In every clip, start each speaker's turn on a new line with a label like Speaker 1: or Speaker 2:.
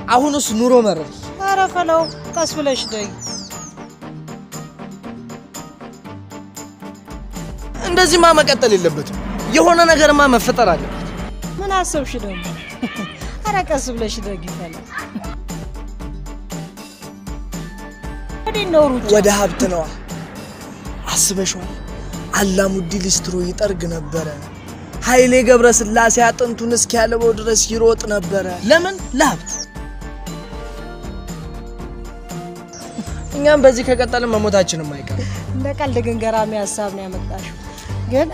Speaker 1: አሁንስ ኑሮ መረር
Speaker 2: አረፈለው ቀስ ብለሽ ደይ
Speaker 1: እንደዚህ መቀጠል የለበትም የሆነ ነገርማ መፈጠር አለበት
Speaker 2: ምን አሰብሽ ደግሞ አረ ቀስ ብለሽ ደይ ይፈለ ወደ
Speaker 1: ሀብት ነው አስበሽዋል አላሙዲ ሊስትሮ ይጠርግ ነበር ኃይሌ ገብረስላሴ አጥንቱን እስኪያለበው ድረስ ይሮጥ ነበር ለምን ለሀብት እኛም በዚህ ከቀጠልን መሞታችንም አይቀር
Speaker 2: እንደ ቀልድ ግን ገራሚ ሐሳብ ነው ያመጣሽው ግን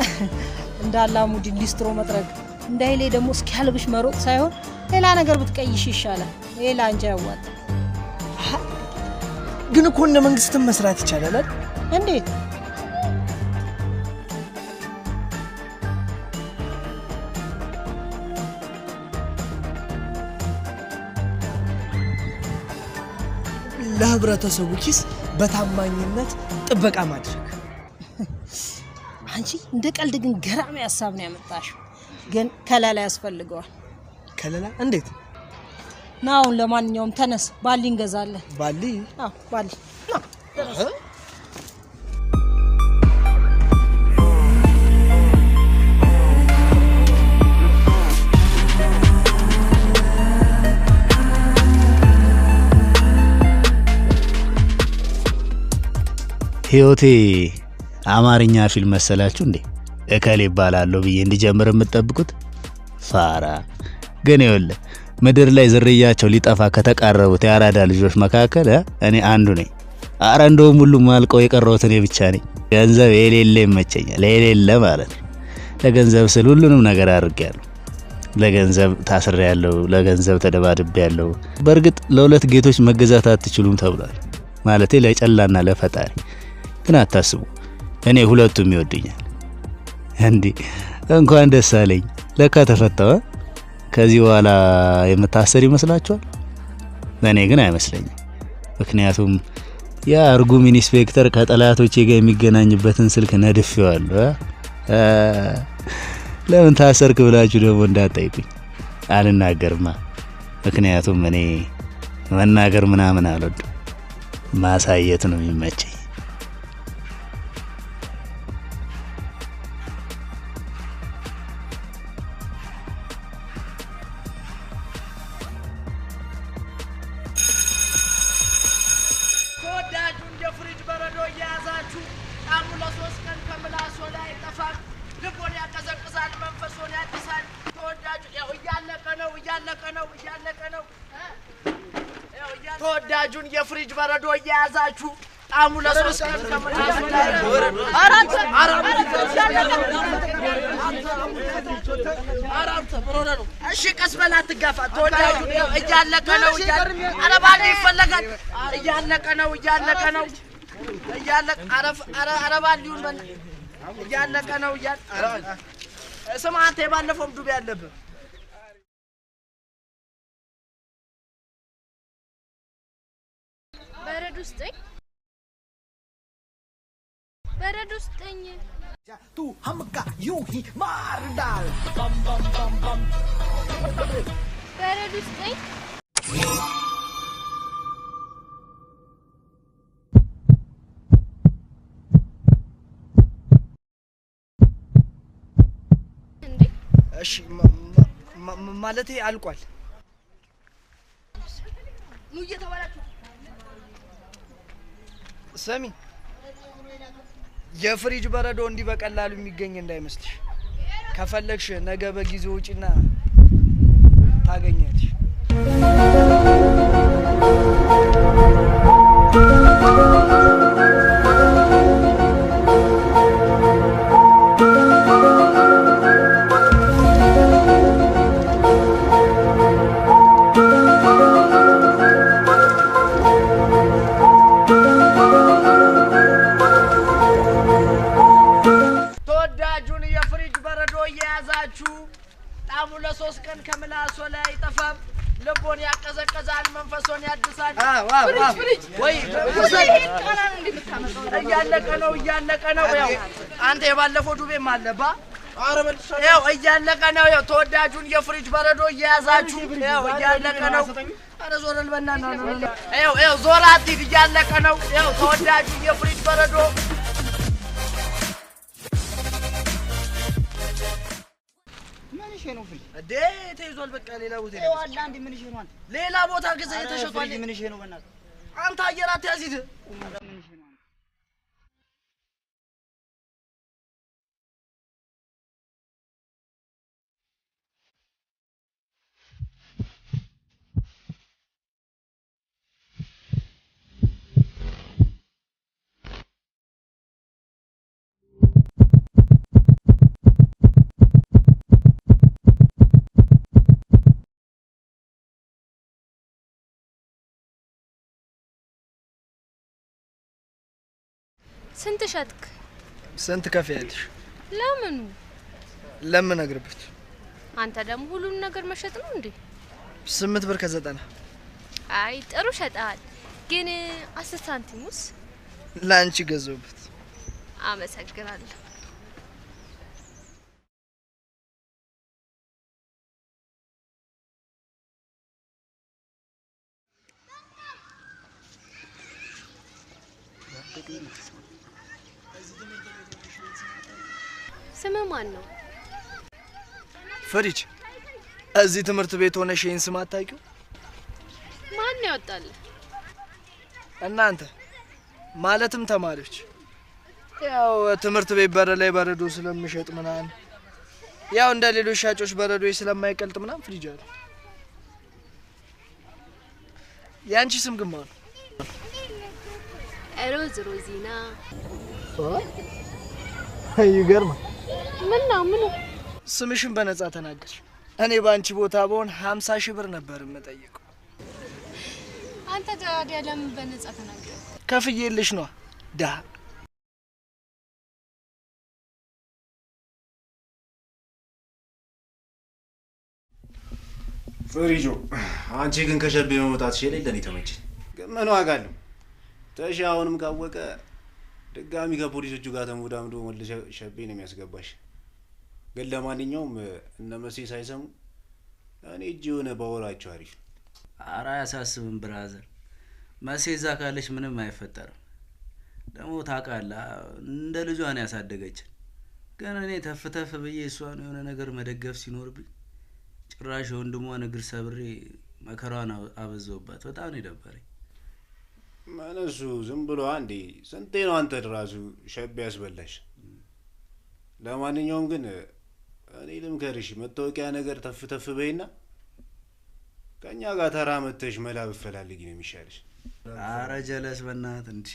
Speaker 2: እንደ አላሙዲ ሊስትሮ መጥረግ እንደ ኃይሌ ደግሞ እስኪያለብሽ መሮጥ ሳይሆን ሌላ ነገር ብትቀይሽ ይሻላል ሌላ አንጃ ያዋጣ
Speaker 1: ግን እኮ እንደ መንግስትም መስራት ይቻላል
Speaker 2: እንዴት
Speaker 1: ለህብረተሰቡ ኪስ በታማኝነት ጥበቃ ማድረግ
Speaker 2: አንቺ እንደ ቀልድ ግን ገራሚ ሐሳብ ነው ያመጣሽው ግን ከለላ ያስፈልገዋል
Speaker 1: ከለላ እንዴት
Speaker 2: ናው ለማንኛውም ተነስ ባሊ እንገዛለን
Speaker 1: ባሊ
Speaker 2: አዎ ባሊ
Speaker 3: ህይወቴ አማርኛ ፊልም መሰላችሁ እንዴ እከሌ ይባላልው ብዬ እንዲጀምር የምትጠብቁት ፋራ ግን ይኸውልህ ምድር ላይ ዝርያቸው ሊጠፋ ከተቃረቡት ያራዳ ልጆች መካከል እኔ አንዱ ነኝ አረ እንደውም ሁሉ ማልቀው የቀረውት እኔ ብቻ ነኝ ገንዘብ የሌለ ይመቸኛል የሌለ ማለት ነው ለገንዘብ ስል ሁሉንም ነገር አድርጌያለሁ ለገንዘብ ታስሬያለሁ ለገንዘብ ተደባድቤያለሁ በርግጥ ለሁለት ጌቶች መገዛት አትችሉም ተብሏል ማለቴ ለጨላና ለፈጣሪ ግን አታስቡ እኔ ሁለቱም ይወዱኛል እንዴ እንኳን ደስ አለኝ ለካ ተፈታው ከዚህ በኋላ የምታሰር ይመስላችኋል ለኔ ግን አይመስለኝም ምክንያቱም ያ አርጉም ኢንስፔክተር ከጠላቶቼ ጋር የሚገናኝበትን ስልክ ነድፌዋለሁ ለምን ታሰርክ ብላችሁ ደግሞ እንዳትጠይቁኝ አልናገርማ ምክንያቱም እኔ መናገር ምናምን አልወድም ማሳየት ነው የሚመቸኝ
Speaker 1: ተወዳጁን የፍሪጅ በረዶ ያዛችሁ ጣሙ ለሶስት ቀን ከመላሱ አራንተ ብሮነ ነው እሺ ቀስ በላ አትጋፋ ተወዳጁን እያለቀ ነው አረባሊ ይፈለጋል እያለቀ ነው እያለቀ አረባሊውን በል እያለቀ ነው ስማ አንተ የባለፈውም ዱብ ያለብህ
Speaker 4: በረድ ውስጠኝ
Speaker 5: tu hamka yuhi mardal bam bam bam bam
Speaker 4: በረድ ውስጠኝ
Speaker 1: እሺ ማለቴ አልቋል ኑ እየተባላችሁ ሰሚ የፍሪጅ በረዶ እንዲህ በቀላሉ የሚገኝ እንዳይመስልሽ ከፈለግሽ ነገ በጊዜ ውጪና ታገኛለሽ ጣሙ ለሶስት ቀን ከምላሶ ላይ ጠፋም ልቦን ያቀዘቀዛል መንፈሶን ያድሳል ፍሪጅ ወይ
Speaker 4: ቃናን እንደምታመጣው
Speaker 1: እያለቀ ነው ያው አንተ የባለፈው ዱቤም አለባ ያው እያለቀ ነው ያው ተወዳጁን የፍሪጅ በረዶ እያያዛችሁ ያው እያለቀ ነው ኧረ ዞረል በእናትህ ነው ይኸው ዞራት እያለቀ ነው ይኸው ተወዳጁ የፍሪጅ በረዶ
Speaker 6: ነው ፍሪ
Speaker 1: እዴ ተይዟል በቃ ሌላ ቦታ
Speaker 6: ነው አላ አንድ ምን ነው አንተ
Speaker 1: ሌላ ቦታ ግዛ የተሸጧል
Speaker 6: ምን ነው በእናትህ
Speaker 1: አንተ አየራት ያዚት
Speaker 6: ምን ነው
Speaker 4: ስንት ሸጥክ?
Speaker 1: ስንት ከፍያለሽ? ለምን ነግርበት?
Speaker 4: አንተ ደግሞ ሁሉን ነገር መሸጥ ነው እንዴ?
Speaker 1: 8 ብር ከ90
Speaker 4: አይ ጥሩ ሸጣል። ግን 10 ሳንቲሙስ?
Speaker 1: ላንቺ ገዘውበት።
Speaker 4: አመሰግናለሁ። ስም ማን ነው?
Speaker 1: ፍሪጅ። እዚህ ትምህርት ቤት ሆነሽ ይሄን ስም አታውቂው?
Speaker 4: ማን ያወጣል?
Speaker 1: እናንተ ማለትም ተማሪዎች። ያው ትምህርት ቤት በር ላይ በረዶ ስለምሸጥ ምናምን ያው እንደ ሌሎች ሻጮች በረዶ ስለማይቀልጥ ምናምን ፍሪጅ አለ። ያንቺ ስም ግን ማን ነው?
Speaker 4: ሮዝ ሮዚና።
Speaker 1: ይገርማል።
Speaker 4: ምኑ
Speaker 1: ስምሽን በነጻ ተናገርሽ። እኔ ባንቺ ቦታ ብሆን 50 ሺህ ብር ነበር የምጠይቀው።
Speaker 4: አንተ ታዲያ ለምን በነጻ ተናገር?
Speaker 1: ከፍዬልሽ ነው ዳ
Speaker 3: ፍሪጆ። አንቺ ግን ከሸቤ መውጣትሽ የሌለን ተመቸኝ።
Speaker 7: ግን ምን ዋጋ አለው? ተሻውንም ካወቀ ድጋሚ ከፖሊሶቹ ጋር ተሞዳምዶ መልሰ ሸቤ ነው የሚያስገባሽ። ግን ለማንኛውም እነ መሴ ሳይሰሙ እኔ እጅ የሆነ ባወራቸው አሪፍ።
Speaker 3: ኧረ አያሳስብም ብራዘር፣ መሴ እዛ ካለች ምንም አይፈጠርም። ደግሞ ታውቃለህ እንደ ልጇ ነው ያሳደገችን። ግን እኔ ተፍ ብዬ እሷን የሆነ ነገር መደገፍ ሲኖርብኝ ጭራሽ ወንድሟን እግር ሰብሬ መከራዋን አበዛውባት። በጣም ነው የደበረኝ።
Speaker 7: እሱ ዝም ብሎ አንዴ ስንቴ ነው አንተ ራሱ ሸቤ ያስበላሽ። ለማንኛውም ግን እኔ ልምከርሽ፣ መታወቂያ ነገር ተፍ በይና ከእኛ ጋር ተራ መተሽ መላ ብፈላልጊ ነው የሚሻልሽ።
Speaker 3: አረ ጀለስ በእናትህ እንዲ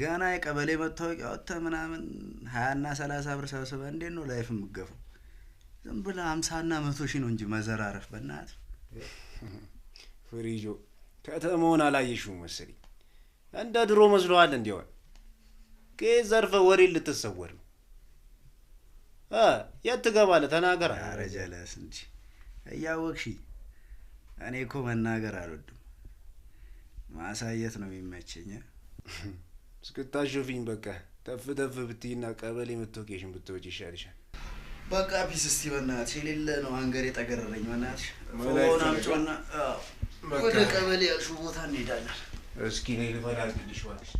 Speaker 3: ገና የቀበሌ መታወቂያ ወጥተህ ምናምን 20 እና 30 ብር ሰብስበህ እንዴት ነው ላይፍ የምትገፋው? ዝም ብለህ 50 እና 100 ሺህ ነው እንጂ መዘራረፍ በእናትህ።
Speaker 7: ፍሪጆ ከተማውን አላየሽውም መሰለኝ። እንደ ድሮ መስሎሃል እንዲሆን ከየት ዘርፈህ ወሬ ልትሰወር ነው? የት ትገባለህ? ተናገር።
Speaker 3: አረ ጀለስ እንጂ እያወቅሽ እኔ እኮ መናገር አልወድም፣ ማሳየት ነው የሚመቸኝ።
Speaker 7: እስክታሾፊኝ በቃ ተፍ ብትይና ቀበሌ መታወቂያሽን ብትወጪ ይሻልሻል።
Speaker 3: በቃ ፒስ። እስቲ በእናትሽ የሌለ ነው አንገር የጠገረረኝ። በእናትሽ ፎን አምጪውና ወደ ቀበሌ ያልሽው ቦታ እንሄዳለን።
Speaker 7: እስኪ ነይ ልፈላልግልሽ እባክሽ።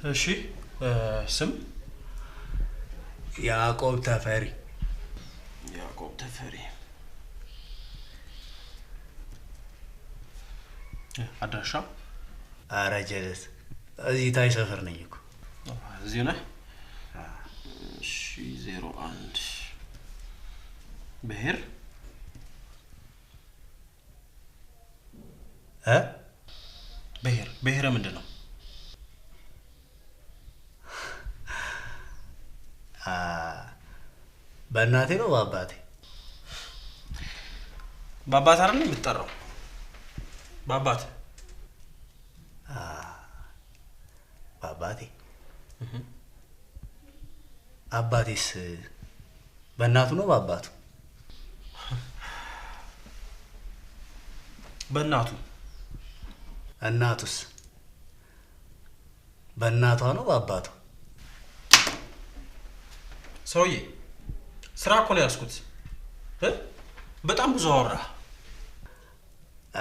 Speaker 8: እሺ ስም?
Speaker 3: ያዕቆብ ተፈሪ።
Speaker 8: ያዕቆብ ተፈሪ። አድራሻ?
Speaker 3: አረ ጀለስ እዚህ ታይ ሰፈር ነኝ እኮ።
Speaker 8: እዚሁ ነህ? እሺ 01 ብሄር? ብሄር ምንድን ነው?
Speaker 3: በእናቴ ነው በአባቴ?
Speaker 8: በአባት አይደል የምትጠራው? በአባት?
Speaker 3: በአባቴ። አባቴስ በእናቱ ነው በአባቱ?
Speaker 8: በእናቱ።
Speaker 3: እናቱስ በእናቷ ነው በአባቱ?
Speaker 8: ሰውዬ ስራ እኮ ነው ያስኩት። በጣም ብዙ አወራ።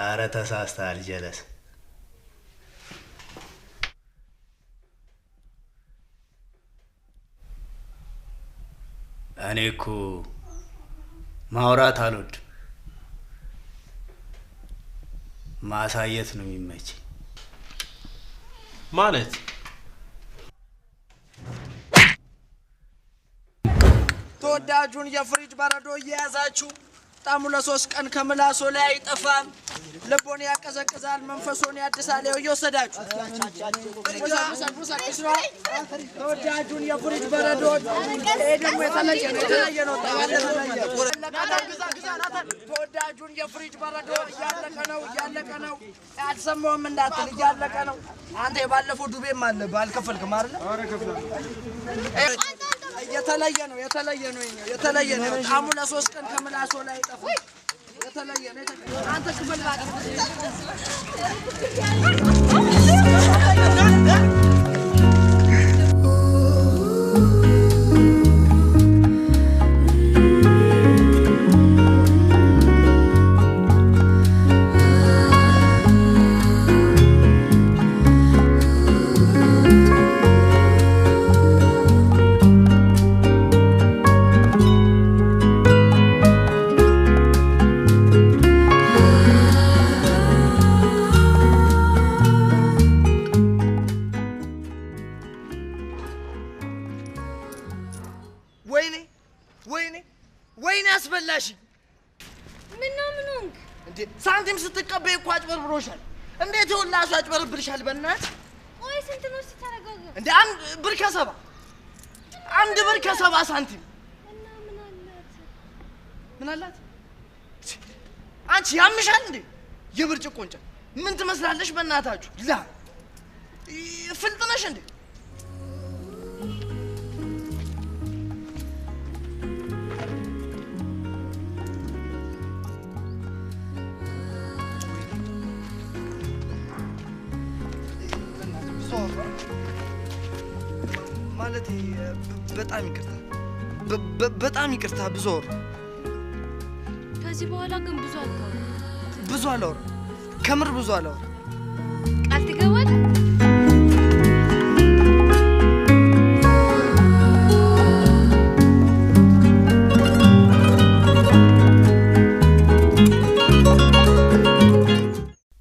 Speaker 3: አረ ተሳስተሃል ጀለስ። እኔ እኮ ማውራት አልወድም፣ ማሳየት ነው የሚመች።
Speaker 8: ማለት
Speaker 1: ተወዳጁን የፍሪጅ በረዶ እየያዛችሁ ጣሙ ለ3 ቀን ከምላሶ ላይ አይጠፋም። ልቦን ያቀዘቅዛል፣ መንፈሶን ያድሳል። እየወሰዳችሁ ተወዳጁን የፍሪጅ በረዶ ይሄ ደግሞ የተለየ ነው። ተወዳጁን የፍሪጅ በረዶ እያለቀ ነው። አትሰማውም እንዳትል እያለቀ ነው። አንተ የባለፈው ዱቤም አለ አልከፈልክም አይደል? የተለየ ነው። ጣሙ ለ3 ቀን ከምላሶ ላይ አይጠፋም። የተለየ ነው። አንተ ክፍል ወይኔ አስበላሽ።
Speaker 4: ምን ሆንክ
Speaker 1: እንዴ? ሳንቲም ስትቀበይ እኮ አጭበርብሮሻል። እንዴት ይኸውልህ አጭበርብርሻል። በእናትህ
Speaker 4: ቆይ ስንት ነው ስትተረጋጋ?
Speaker 1: እንዴ 1 ብር ከ7 1 ብር ከ7 ሳንቲም።
Speaker 4: እና
Speaker 1: ምን አላት? አንቺ ያምሻል እንዴ? የብርጭቆ እንጨት ምን ትመስላለሽ? በእናታችሁ ፍልጥ ነሽ እንዴ? ማለት በጣም ይቅርታ ብዙ አወራ።
Speaker 4: ከዚህ በኋላ ግን ብዙ
Speaker 1: አላወራ። ከምር ብዙ አላወራ።
Speaker 4: ቃል ትገባለህ?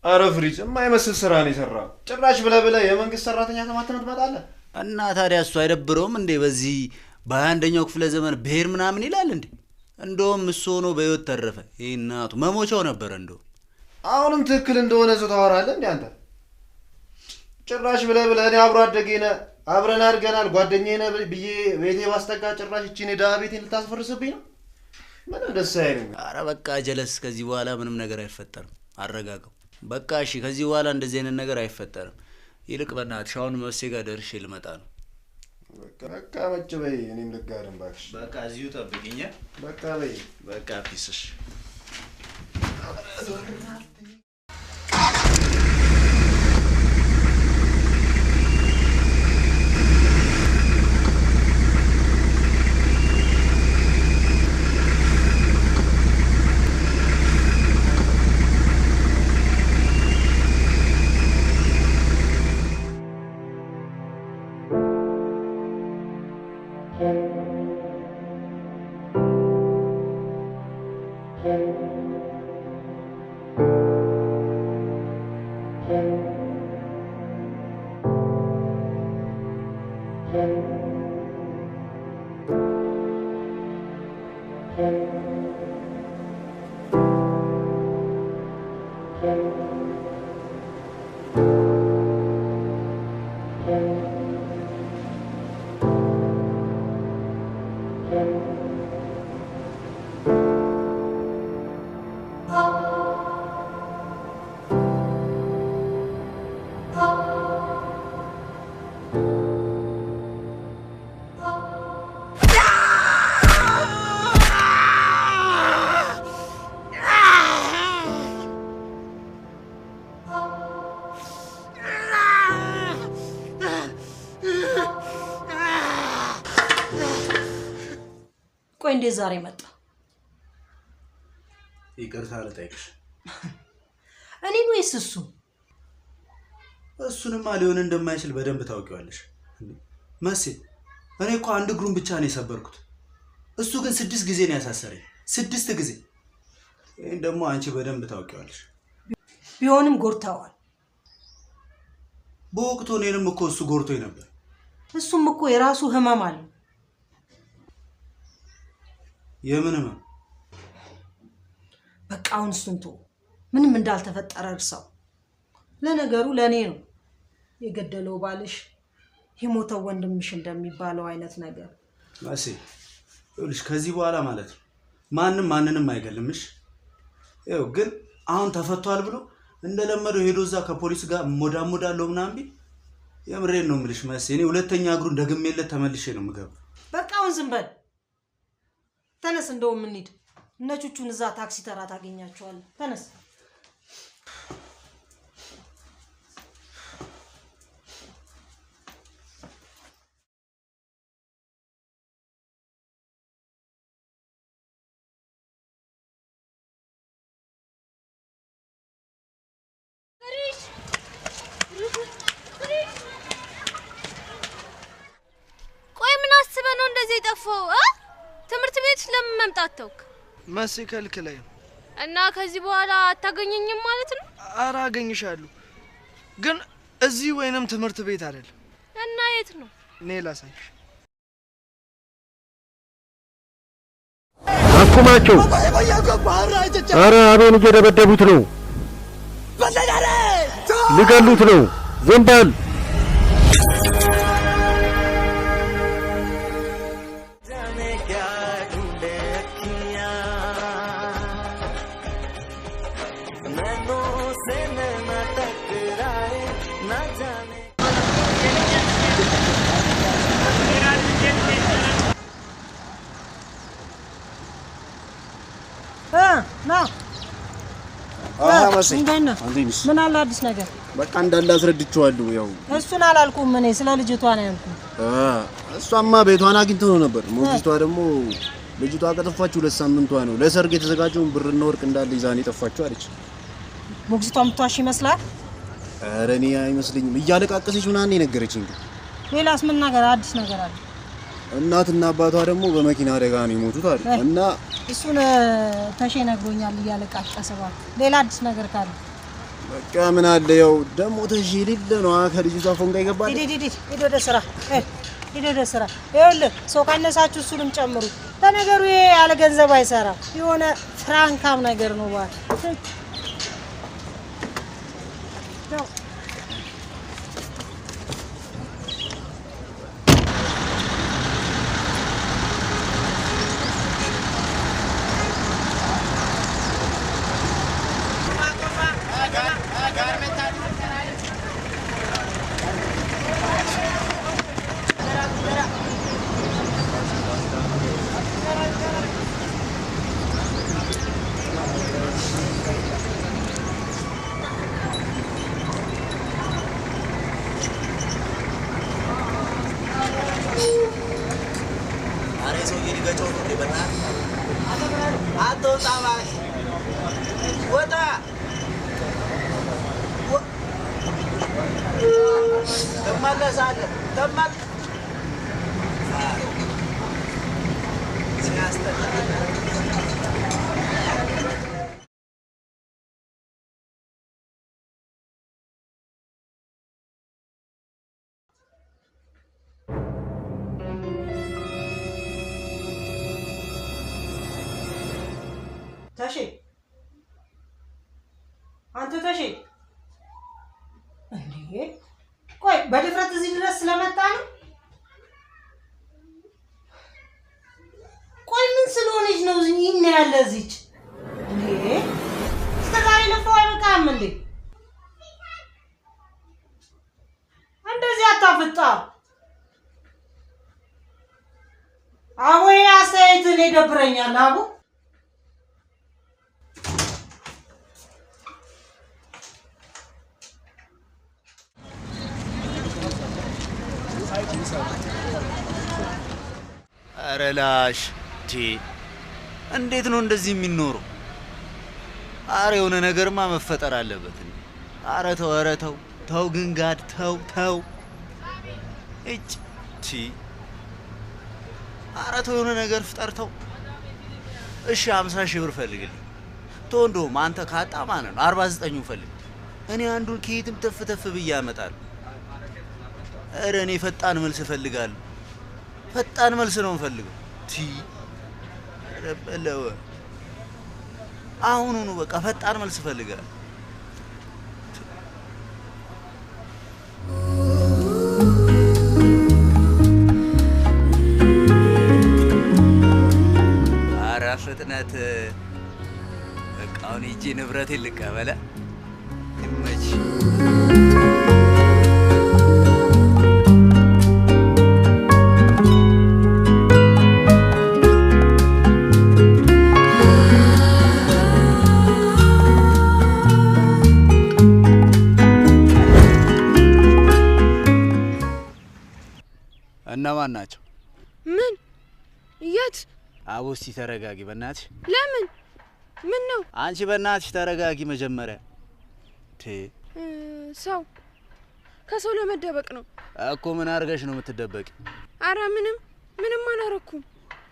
Speaker 7: አረ ፍሪጅ የማይመስል ስራ ነው የሰራው። ጭራሽ ብለህ የመንግስት ሰራተኛ ተማተህ ትመጣለህ።
Speaker 3: እና ታዲያ እሱ አይደብረውም እንዴ? በዚህ በ21ኛው ክፍለ ዘመን ብሄር ምናምን ይላል እንዴ? እንደውም እሱ ሆኖ በህይወት ተረፈ። ይሄ እናቱ መሞቻው ነበር። እንደው
Speaker 7: አሁንም ትክክል እንደሆነ እሱ ታወራለህ እንዴ አንተ? ጭራሽ ብለህ እኔ አብሮ አደጌ ነህ፣ አብረን አድገናል፣ ጓደኛዬ ነህ ብዬ ቤቴ ባስጠጋ ጭራሽ እቺን የደሃ ቤቴን ልታስፈርስብኝ ነው? ምንም ደስ አይልም።
Speaker 3: አረ በቃ ጀለስ፣ ከዚህ በኋላ ምንም ነገር አይፈጠርም። አረጋጋው በቃ እሺ። ከዚህ በኋላ እንደዚህ አይነት ነገር አይፈጠርም። ይልቅ በእናትሽ አሁን መሴ ጋር ደርሼ ልመጣ ነው።
Speaker 7: በቃ መጭ በይ፣ እኔም ልጋደም እባክሽ።
Speaker 3: በቃ እዚሁ ጠብቂኝ።
Speaker 7: በቃ በይ።
Speaker 3: በቃ ፒስሽ
Speaker 2: እንዴት ዛሬ መጣ?
Speaker 3: ይቅርታ ልጠይቅሽ።
Speaker 2: እኔን ወይስ እሱ?
Speaker 3: እሱንማ ሊሆን እንደማይችል በደንብ ታውቂዋለሽ መሲ። እኔ እኮ አንድ እግሩን ብቻ ነው የሰበርኩት፣ እሱ ግን 6 ጊዜ ነው ያሳሰረኝ። 6 ጊዜ። ይሄን ደግሞ አንቺ በደንብ ታውቂዋለሽ።
Speaker 2: ቢሆንም ጎርታዋል።
Speaker 3: በወቅቱ እኔንም እኮ እሱ ጎርቶኝ ነበር።
Speaker 2: እሱም እኮ የራሱ ህመም አለው።
Speaker 3: የምን ህመም?
Speaker 2: በቃ አሁን እሱን ተው፣ ምንም እንዳልተፈጠረ እርሳው። ለነገሩ ለኔ ነው የገደለው ባልሽ የሞተው ወንድምሽ እንደሚባለው አይነት ነገር።
Speaker 3: መሲ ይኸውልሽ፣ ከዚህ በኋላ ማለት ነው ማንም ማንንም አይገልምሽ። ይኸው ግን አሁን ተፈቷል ብሎ እንደለመደው ሄዶ እዛ ከፖሊስ ጋር ሞዳሞዳለው ምናምን ቢል የምሬን ነው የምልሽ መሲ፣ እኔ ሁለተኛ እግሩን ደግሜለት ተመልሼ ነው የምገባው።
Speaker 2: በቃ አሁን ዝም በል ተነስ። እንደውም እንሂድ፣ እነ ቹቹን እዛ ታክሲ ተራ ታገኛቸዋለህ። ተነስ።
Speaker 4: ቆይ ምን አስበህ ነው እንደዚህ የጠፋው? ትምህርት ቤት ለምን መምጣት ተውክ?
Speaker 1: መሲ ከልክለኝ
Speaker 4: እና ከዚህ በኋላ አታገኘኝም ማለት ነው?
Speaker 1: ኧረ አገኝሻለሁ፣ ግን እዚህ ወይንም ትምህርት ቤት አይደለም።
Speaker 4: እና የት ነው?
Speaker 1: እኔ ላሳይሽ።
Speaker 9: አቁማቸው! ኧረ አቤን እየደበደቡት ነው፣ ሊገሉት ነው። ዝም በል!
Speaker 2: ና
Speaker 7: መሲ
Speaker 2: ምን አለ አዲስ ነገር?
Speaker 7: በቃ እንዳለ አስረድቼዋለሁ። ያው
Speaker 2: እሱን አላልኩም እኔ ስለ ልጅቷ ነው ያልኩት።
Speaker 7: እሷማ ቤቷን አግኝተው ነው ነበር። ሞግዚቷ ደግሞ ልጅቷ ከጠፋች 2 ሳምንቷ ነው። ለሰርግ የተዘጋጀውን ብርና ወርቅ እንዳለ ይዛኔ ጠፋችው አለች።
Speaker 2: ሞግዚቷ ምትዋሽ ይመስላል?
Speaker 7: ኧረ እኔ አይመስልኝም። እያለቃቀሰች ምናምን የነገረችኝ።
Speaker 2: ሌላስ ምን ነገር አዲስ ነገር አለ?
Speaker 7: እናትና አባቷ ደግሞ በመኪና አደጋ ነው የሞቱት አለ እና
Speaker 2: እሱን ተሼ ነግሮኛል እያለቃቀሰ። ሌላ አዲስ ነገር ካለ
Speaker 7: በቃ ምን አለ ያው ደግሞ ተሼ ሌለ ነው ከልጅቷ ፎንጋ ይገባል።
Speaker 2: ሂድ ወደ ስራ፣ ሂድ ወደ ስራ። ይኸውልህ ሰው ካነሳችሁ እሱንም ጨምሩ። ለነገሩ ይሄ ያለ ገንዘብ አይሰራም፣ የሆነ ፍራንካም ነገር ነው ባል ተሼ አንተ ተሼ እንዴ ቆይ በድፍረት እዚህ ድረስ ስለመጣ ነው? ቆይ ምን ስለሆነች ነው ይሄን ያለ እዚች እንዴ? እስከዛሬ ለፈው አይበቃም እንዴ? እንደዚህ አታፍጣ። አቦ ያሳይትን ይደብረኛል አቦ።
Speaker 3: ኧረ ላሽ እንዴት ነው እንደዚህ የሚኖረው? አረ የሆነ ነገርማ መፈጠር አለበት። አረ ተው ግን ጋድ ተው እጭ አረ ተው የሆነ ነገር ፍጠርተው። እሺ 50 ሺህ ብር ፈልግልኝ። እንደውም አንተ ካጣ ማለት ነው 49ን ፈልግ። እኔ አንዱን ከየትም ተፍ ብዬ አመጣለሁ። አረ እኔ ፈጣን መልስ እፈልጋለሁ። ፈጣን መልስ ነው የምፈልገው። ረበለው አሁኑኑ በቃ ፈጣን መልስ እፈልጋለሁ። አረ ፍጥነት እቃውን ይዤ ንብረቴን ልቀበለ ይመች። እነማን ናቸው?
Speaker 4: ምን? የት?
Speaker 3: አቦስቲ ተረጋጊ በእናትሽ።
Speaker 4: ለምን? ምን ነው?
Speaker 3: አንቺ በእናትሽ ተረጋጊ መጀመሪያ።
Speaker 4: ሰው ከሰው ለመደበቅ ነው
Speaker 3: እኮ። ምን አድርገሽ ነው የምትደበቂ?
Speaker 4: አረ ምንም አላረኩም፣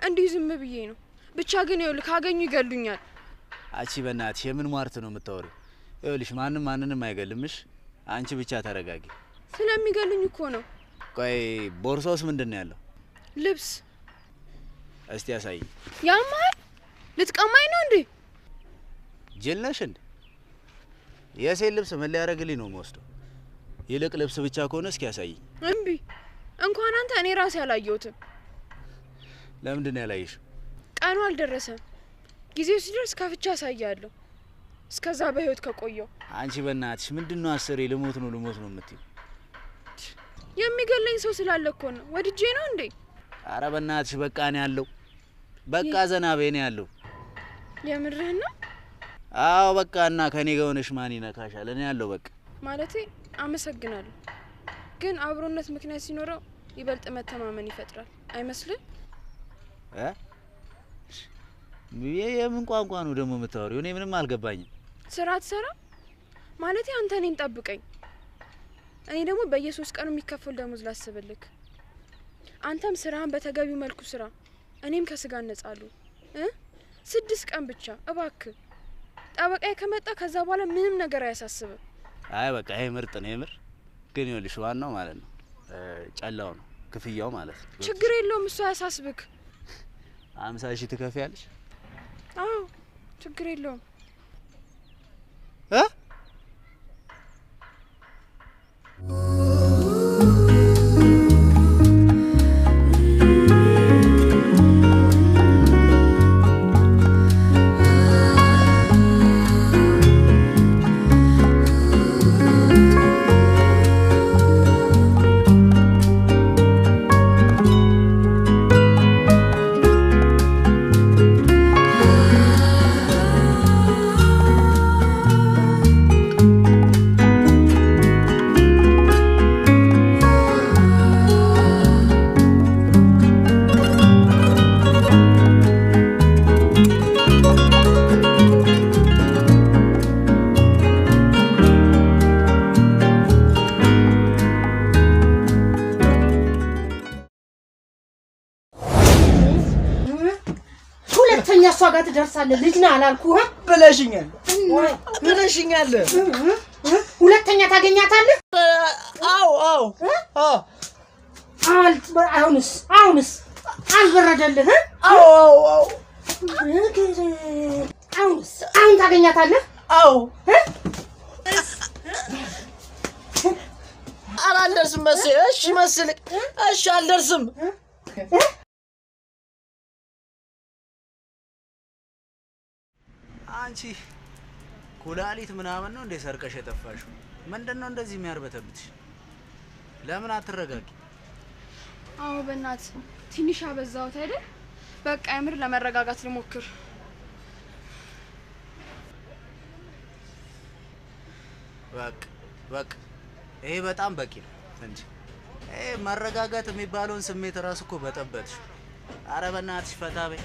Speaker 4: እንዲሁ ዝም ብዬ ነው። ብቻ ግን ይኸውልህ ካገኙ ይገሉኛል።
Speaker 3: አንቺ በእናትሽ የምን ሟርት ነው የምታወሪው? ይኸውልሽ ማንንም አይገልምሽ። አንቺ ብቻ ተረጋጊ።
Speaker 4: ስለሚገሉኝ እኮ ነው።
Speaker 3: ቆይ ቦርሳውስ ምንድን ነው ያለው?
Speaker 4: ልብስ።
Speaker 3: እስቲ ያሳይ።
Speaker 4: ያማል? ልትቀማኝ ነው እንዴ?
Speaker 3: ጅል ነሽ እንዴ? የሴት ልብስ ምን ሊያደርግልኝ ነው የምወስደው? ይልቅ ልብስ ብቻ ከሆነ እስኪ ያሳይ።
Speaker 4: እምቢ። እንኳን አንተ እኔ ራሴ አላየሁትም።
Speaker 3: ለምንድን ነው ያላየሽው?
Speaker 4: ቀኑ አልደረሰም። ጊዜው ሲደርስ ከፍቻ ያሳያለሁ። እስከዛ በህይወት ከቆየው።
Speaker 3: አንቺ በእናትሽ ምንድነው አስሬ ልሞት ነው የምትይው?
Speaker 4: የሚገለኝ ሰው ስላለ እኮ ነው። ወድጄ ነው እንዴ?
Speaker 3: አረ በእናትሽ በቃ ነው ያለው። በቃ ዘና በይ ነው ያለው።
Speaker 4: የምርህን ነው?
Speaker 3: አዎ በቃ። እና ከኔ ጋር ሆነሽ ማን ይነካሻል? እኔ ያለው በቃ።
Speaker 4: ማለቴ አመሰግናለሁ፣ ግን አብሮነት ምክንያት ሲኖረው ይበልጥ መተማመን ይፈጥራል አይመስልም?
Speaker 3: የምን ቋንቋ ነው ደግሞ የምታወሪው? እኔ ምንም አልገባኝም።
Speaker 4: ስራ ትሰራ ማለቴ አንተ እኔን ጠብቀኝ፣ እኔ ደግሞ በየ3 ቀኑ የሚከፈል ደሞዝ ላስብልክ። አንተም ስራህን በተገቢው መልኩ ስራ፣ እኔም ከስጋ እነጻለሁ። 6 ቀን ብቻ እባክህ። ጠበቃዬ ከመጣ ከዛ በኋላ ምንም ነገር አያሳስብም።
Speaker 3: አይ በቃ ይሄ ምርጥ ነው የምር። ግን ይኸውልሽ ዋናው ማለት ነው ጨላው ነው ክፍያው ማለት ነው።
Speaker 4: ችግር የለውም እሱ አያሳስብክ።
Speaker 3: 50 ሺህ ትከፍያለሽ?
Speaker 4: አዎ ችግር የለውም።
Speaker 2: እሷ ጋር ትደርሳለህ። ልጅ ነህ አላልኩህ?
Speaker 1: ብለሽኛል።
Speaker 2: ሁለተኛ ታገኛታለህ?
Speaker 1: አዎ
Speaker 2: አሁንስ አልበረደልህ?
Speaker 1: አዎ
Speaker 2: አሁን ታገኛታለህ?
Speaker 1: አዎ አልደርስም መሰለኝ። እሺ መስልክ። እሺ አልደርስም።
Speaker 3: አንቺ ኩላሊት ምናምን ነው እንደ ሰርቀሽ የጠፋሽው? ምንድነው እንደዚህ የሚያርበተብትሽ? ለምን አትረጋጊ?
Speaker 4: አዎ በእናት ትንሽ አበዛሁት አይደል? በቃ የምር ለመረጋጋት ልሞክር።
Speaker 3: በቃ ይሄ በጣም በቂ ነው እንጂ ይሄ መረጋጋት የሚባለውን ስሜት ራሱ እኮ በጠበጥሽ። አረ በእናትሽ ፈታ በይ።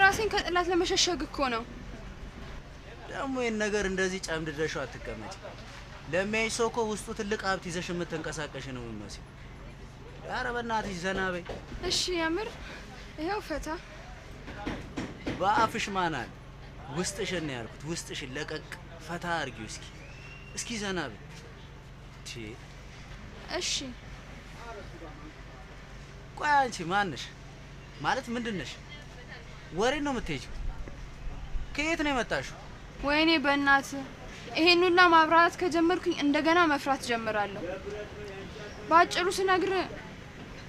Speaker 4: ራሴን ከጥላት ለመሸሸግ እኮ ነው።
Speaker 3: ደግሞ ይሄን ነገር እንደዚህ ጨምድደሽው አትቀመጪ። ለሚያይሽ ሰው እኮ ውስጡ ትልቅ ሀብት ይዘሽ የምትንቀሳቀሽ ነው የሚመስለው። ኧረ በእናትሽ ዘና በይ።
Speaker 4: እሺ ያምር ይኸው ፈታ
Speaker 3: በአፍሽ ማናል ውስጥሽን ነው ያልኩት። ውስጥሽን ለቀቅ ፈታ አድርጊው እስኪ እስኪ ዘና በይ።
Speaker 4: እሺ
Speaker 3: ቆይ አንቺ ማንሽ ማለት ምንድነሽ? ወሬ ነው የምትሄጂው? ከየት ነው የመጣሽው?
Speaker 4: ወይኔ በእናት ይሄን ሁላ ማብራት ከጀመርኩኝ እንደገና መፍራት ጀምራለሁ። ባጭሩ ስነግር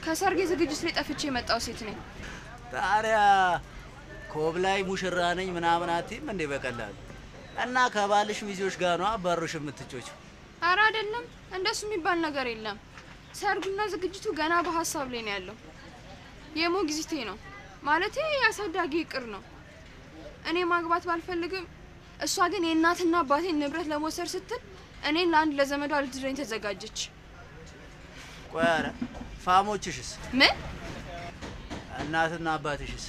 Speaker 4: ከሰርጌ ዝግጅት ላይ ጠፍቼ የመጣው ሴት ነኝ።
Speaker 3: ታዲያ ኮብላይ ሙሽራ ነኝ ምናምን አትይም እንዴ በቀላሉ? እና ከባልሽ ሚዜዎች ጋር ነው አባሮሽ የምትጮችው?
Speaker 4: ኧረ አይደለም፣ እንደሱ የሚባል ነገር የለም። ሰርጉና ዝግጅቱ ገና በሐሳብ ላይ ነው ያለው። የሞግዚቴ ነው ማለቴ ያሳዳጊ ይቅር ነው። እኔ ማግባት ባልፈልግም እሷ ግን የእናትና አባቴን ንብረት ለመውሰድ ስትል እኔን ለአንድ ለዘመዷ ልትድረኝ ተዘጋጀች።
Speaker 3: ቆይ ኧረ ፋሞችሽስ?
Speaker 4: ምን?
Speaker 3: እናትና አባትሽስ?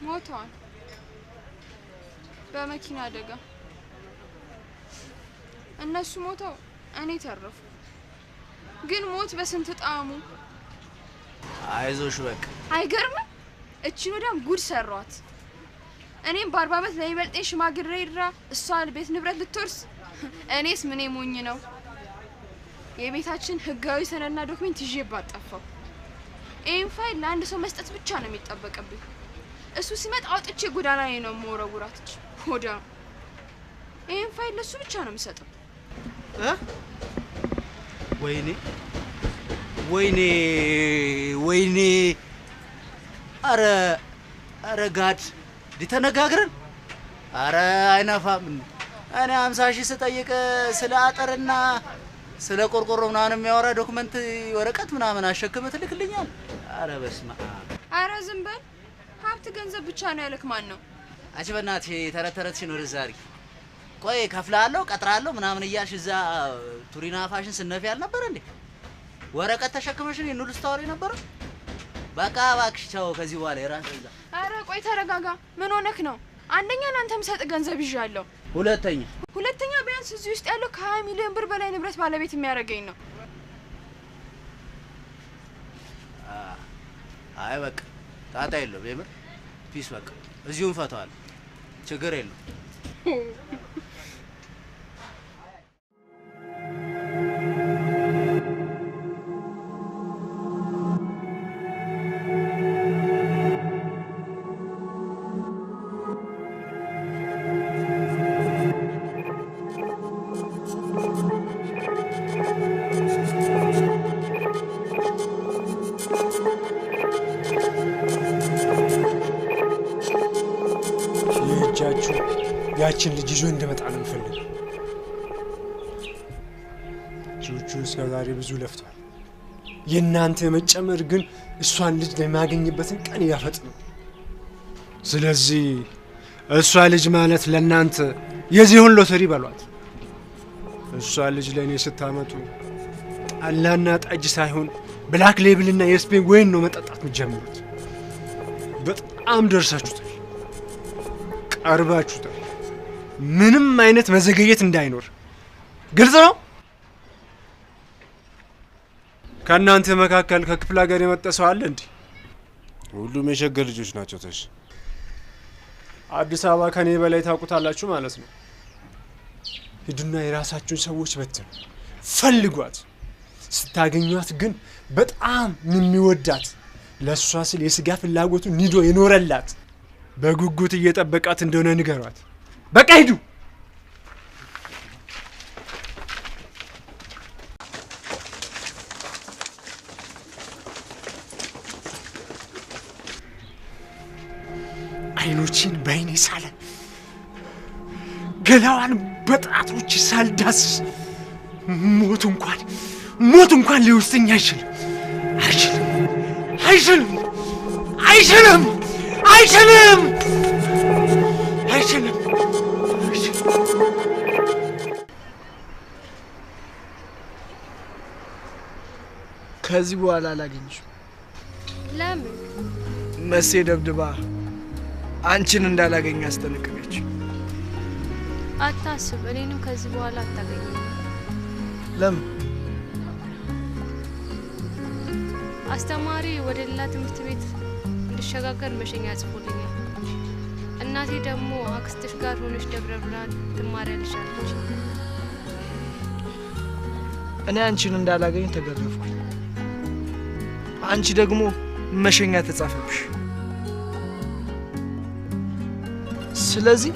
Speaker 4: ሞተዋል በመኪና አደጋ። እነሱ ሞተው እኔ ተረፉ። ግን ሞት በስንት ጣዕሙ።
Speaker 3: አይዞሽ በቃ።
Speaker 4: አይገርምም? እቺን ወዲያም ጉድ ሰሯት። እኔም በ40 ዓመት ለይበልጤን ሽማግሬ ድራ እሷ ቤት ንብረት ልትወርስ፣ እኔስ ምን ሞኝ ነው የቤታችን ህጋዊ ሰነድና ዶክመንት ይዤባት ጠፋው። ይህን ፋይል ለአንድ ሰው መስጠት ብቻ ነው የሚጠበቅብኝ። እሱ ሲመጣ አውጥቼ ጎዳና ላይ ነው የምወረውራት። ሆዳ ይህን ፋይል ለሱ ብቻ ነው የሚሰጠው።
Speaker 3: ወይኔ ወይኔ ወይኔ! አረ አረ ጋድ ዲተነጋግረን። አረ አይናፋም። እኔ 50 ሺህ ስጠይቅ ስለ አጥርና ስለ ቆርቆሮ ምናምን የሚያወራ ዶክመንት ወረቀት ምናምን አሸክመህ ትልክልኛል? አረ በስመ አብ!
Speaker 4: አረ ዝም በል። ሀብት ገንዘብ ብቻ ነው ያለክ ማን ነው?
Speaker 3: አንቺ በእናትሽ ተረተረትሽን ወደዛ አድርጊ። ቆይ ከፍላለሁ ቀጥራለሁ ምናምን እያልሽ እዛ ቱሪና ፋሽን ስነፊ ያልነበረ እንዴ? ወረቀት ተሸክመሽን ይኑል ስታወሪ ነበር። በቃ እባክሽ ቻው። ከዚህ በኋላ የራስህ እዛ።
Speaker 4: አረ ቆይ ተረጋጋ። ምን ሆነክ ነው? አንደኛ አንተም ሰጥ ገንዘብ ይዣለሁ። ሁለተኛ ቢያንስ እዚህ ውስጥ ያለው ከ20 ሚሊዮን ብር በላይ ንብረት ባለቤት የሚያደርገኝ ነው።
Speaker 3: አይ በቃ ጣጣ የለውም። የምር ፒስ በቃ እዚሁን ፈታዋል። ችግር የለውም።
Speaker 10: ያችን ልጅ ይዞ እንደመጣ ነው የምፈልገው። ጆጆ እስከዛሬ ብዙ ለፍቷል። የእናንተ መጨመር ግን እሷን ልጅ ለማገኝበትን ቀን ያፈጥነው። ስለዚህ እሷ ልጅ ማለት ለእናንተ የዚሁን ሎተሪ በሏት። እሷ ልጅ ለእኔ ስታመጡ ጠላና ጠጅ ሳይሆን ብላክ ሌብልና የስፔን ወይን ነው መጠጣት የምትጀምሩት። በጣም ደርሳችሁታል፣ ቀርባችሁታል። ምንም አይነት መዘገየት እንዳይኖር ግልጽ ነው። ከእናንተ መካከል ከክፍለ ሀገር የመጣ ሰው አለ እንዴ?
Speaker 7: ሁሉም የሸገር ልጆች ናቸው። ተሽ
Speaker 10: አዲስ አበባ ከኔ በላይ ታውቁታላችሁ ማለት ነው። ሂዱና የራሳችሁን ሰዎች በትኑ፣ ፈልጓት። ስታገኟት ግን በጣም የሚወዳት ለሷ ሲል የስጋ ፍላጎቱን ንዶ የኖረላት በጉጉት እየጠበቃት እንደሆነ ንገሯት። በቃ ሂዱ። አይኖችን በአይኔ ሳለ ገላዋን በጣቶች ሳልዳስ ሞት እንኳን ሊወስደኝ አይችልም።
Speaker 1: ከዚህ በኋላ አላገኝሽም።
Speaker 4: ለምን?
Speaker 1: መሴ ደብድባ አንቺን እንዳላገኝ አስጠነቀቀች።
Speaker 4: አታስብ፣ እኔንም ከዚህ በኋላ አታገኘኝ።
Speaker 1: ለምን?
Speaker 4: አስተማሪ ወደ ሌላ ትምህርት ቤት እንድሸጋገር መሸኛ ጽፎልኛል። እናቴ ደግሞ አክስትሽ ጋር ሆነሽ ደብረ ብርሃን ትማሪያለሽ አለች።
Speaker 1: እኔ አንቺን እንዳላገኝ ተገረፍኩኝ። አንቺ ደግሞ መሸኛ ተጻፈብሽ። ስለዚህ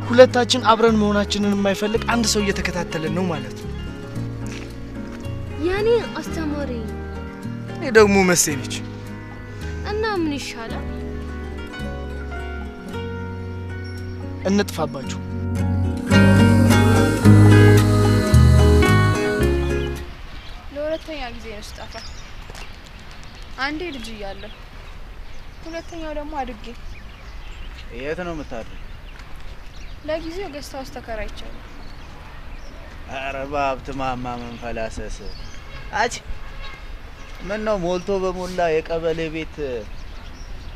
Speaker 1: ሁለታችን አብረን መሆናችንን የማይፈልግ አንድ ሰው እየተከታተለን ነው ማለት ነው።
Speaker 4: ያኔ አስተማሪ
Speaker 1: እኔ ደግሞ መሴ ነች።
Speaker 4: እና ምን ይሻላል?
Speaker 1: እንጥፋባችሁ።
Speaker 4: ለሁለተኛ ጊዜ ነው ስጠፋ። አንዴ ልጅ እያለሁ፣ ሁለተኛው ደግሞ አድጌ።
Speaker 3: የት ነው የምታድረው?
Speaker 4: ለጊዜው ገስት ሃውስ ተከራይቻለሁ።
Speaker 3: ኧረ በሀብት ማማ መንፈላሰስ አች ምን ነው ሞልቶ በሞላ የቀበሌ ቤት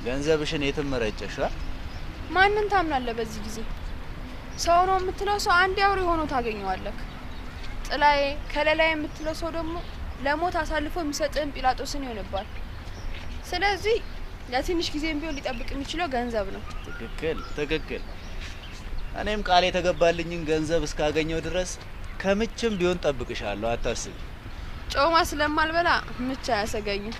Speaker 3: ገንዘብሽን የትም ረጨሽ?
Speaker 4: ማንን ታምናለህ? በዚህ ጊዜ ሰው ነው የምትለው ሰው አንድ አውሬ ሆኖ ታገኘዋለህ። ጥላዬ ከለላዬ የምትለው ሰው ደግሞ ለሞት አሳልፎ የሚሰጥን ጲላጦስን ይሆንባል። ስለዚህ ለትንሽ ጊዜም ቢሆን ሊጠብቅ የሚችለው ገንዘብ ነው።
Speaker 3: ትክክል። እኔም ቃል የተገባልኝን ገንዘብ እስካገኘው ድረስ ከምችም ቢሆን ጠብቅሻለሁ፣ አታስቢ።
Speaker 4: ጮማ ስለማልበላ ምች አያሰጋኝም።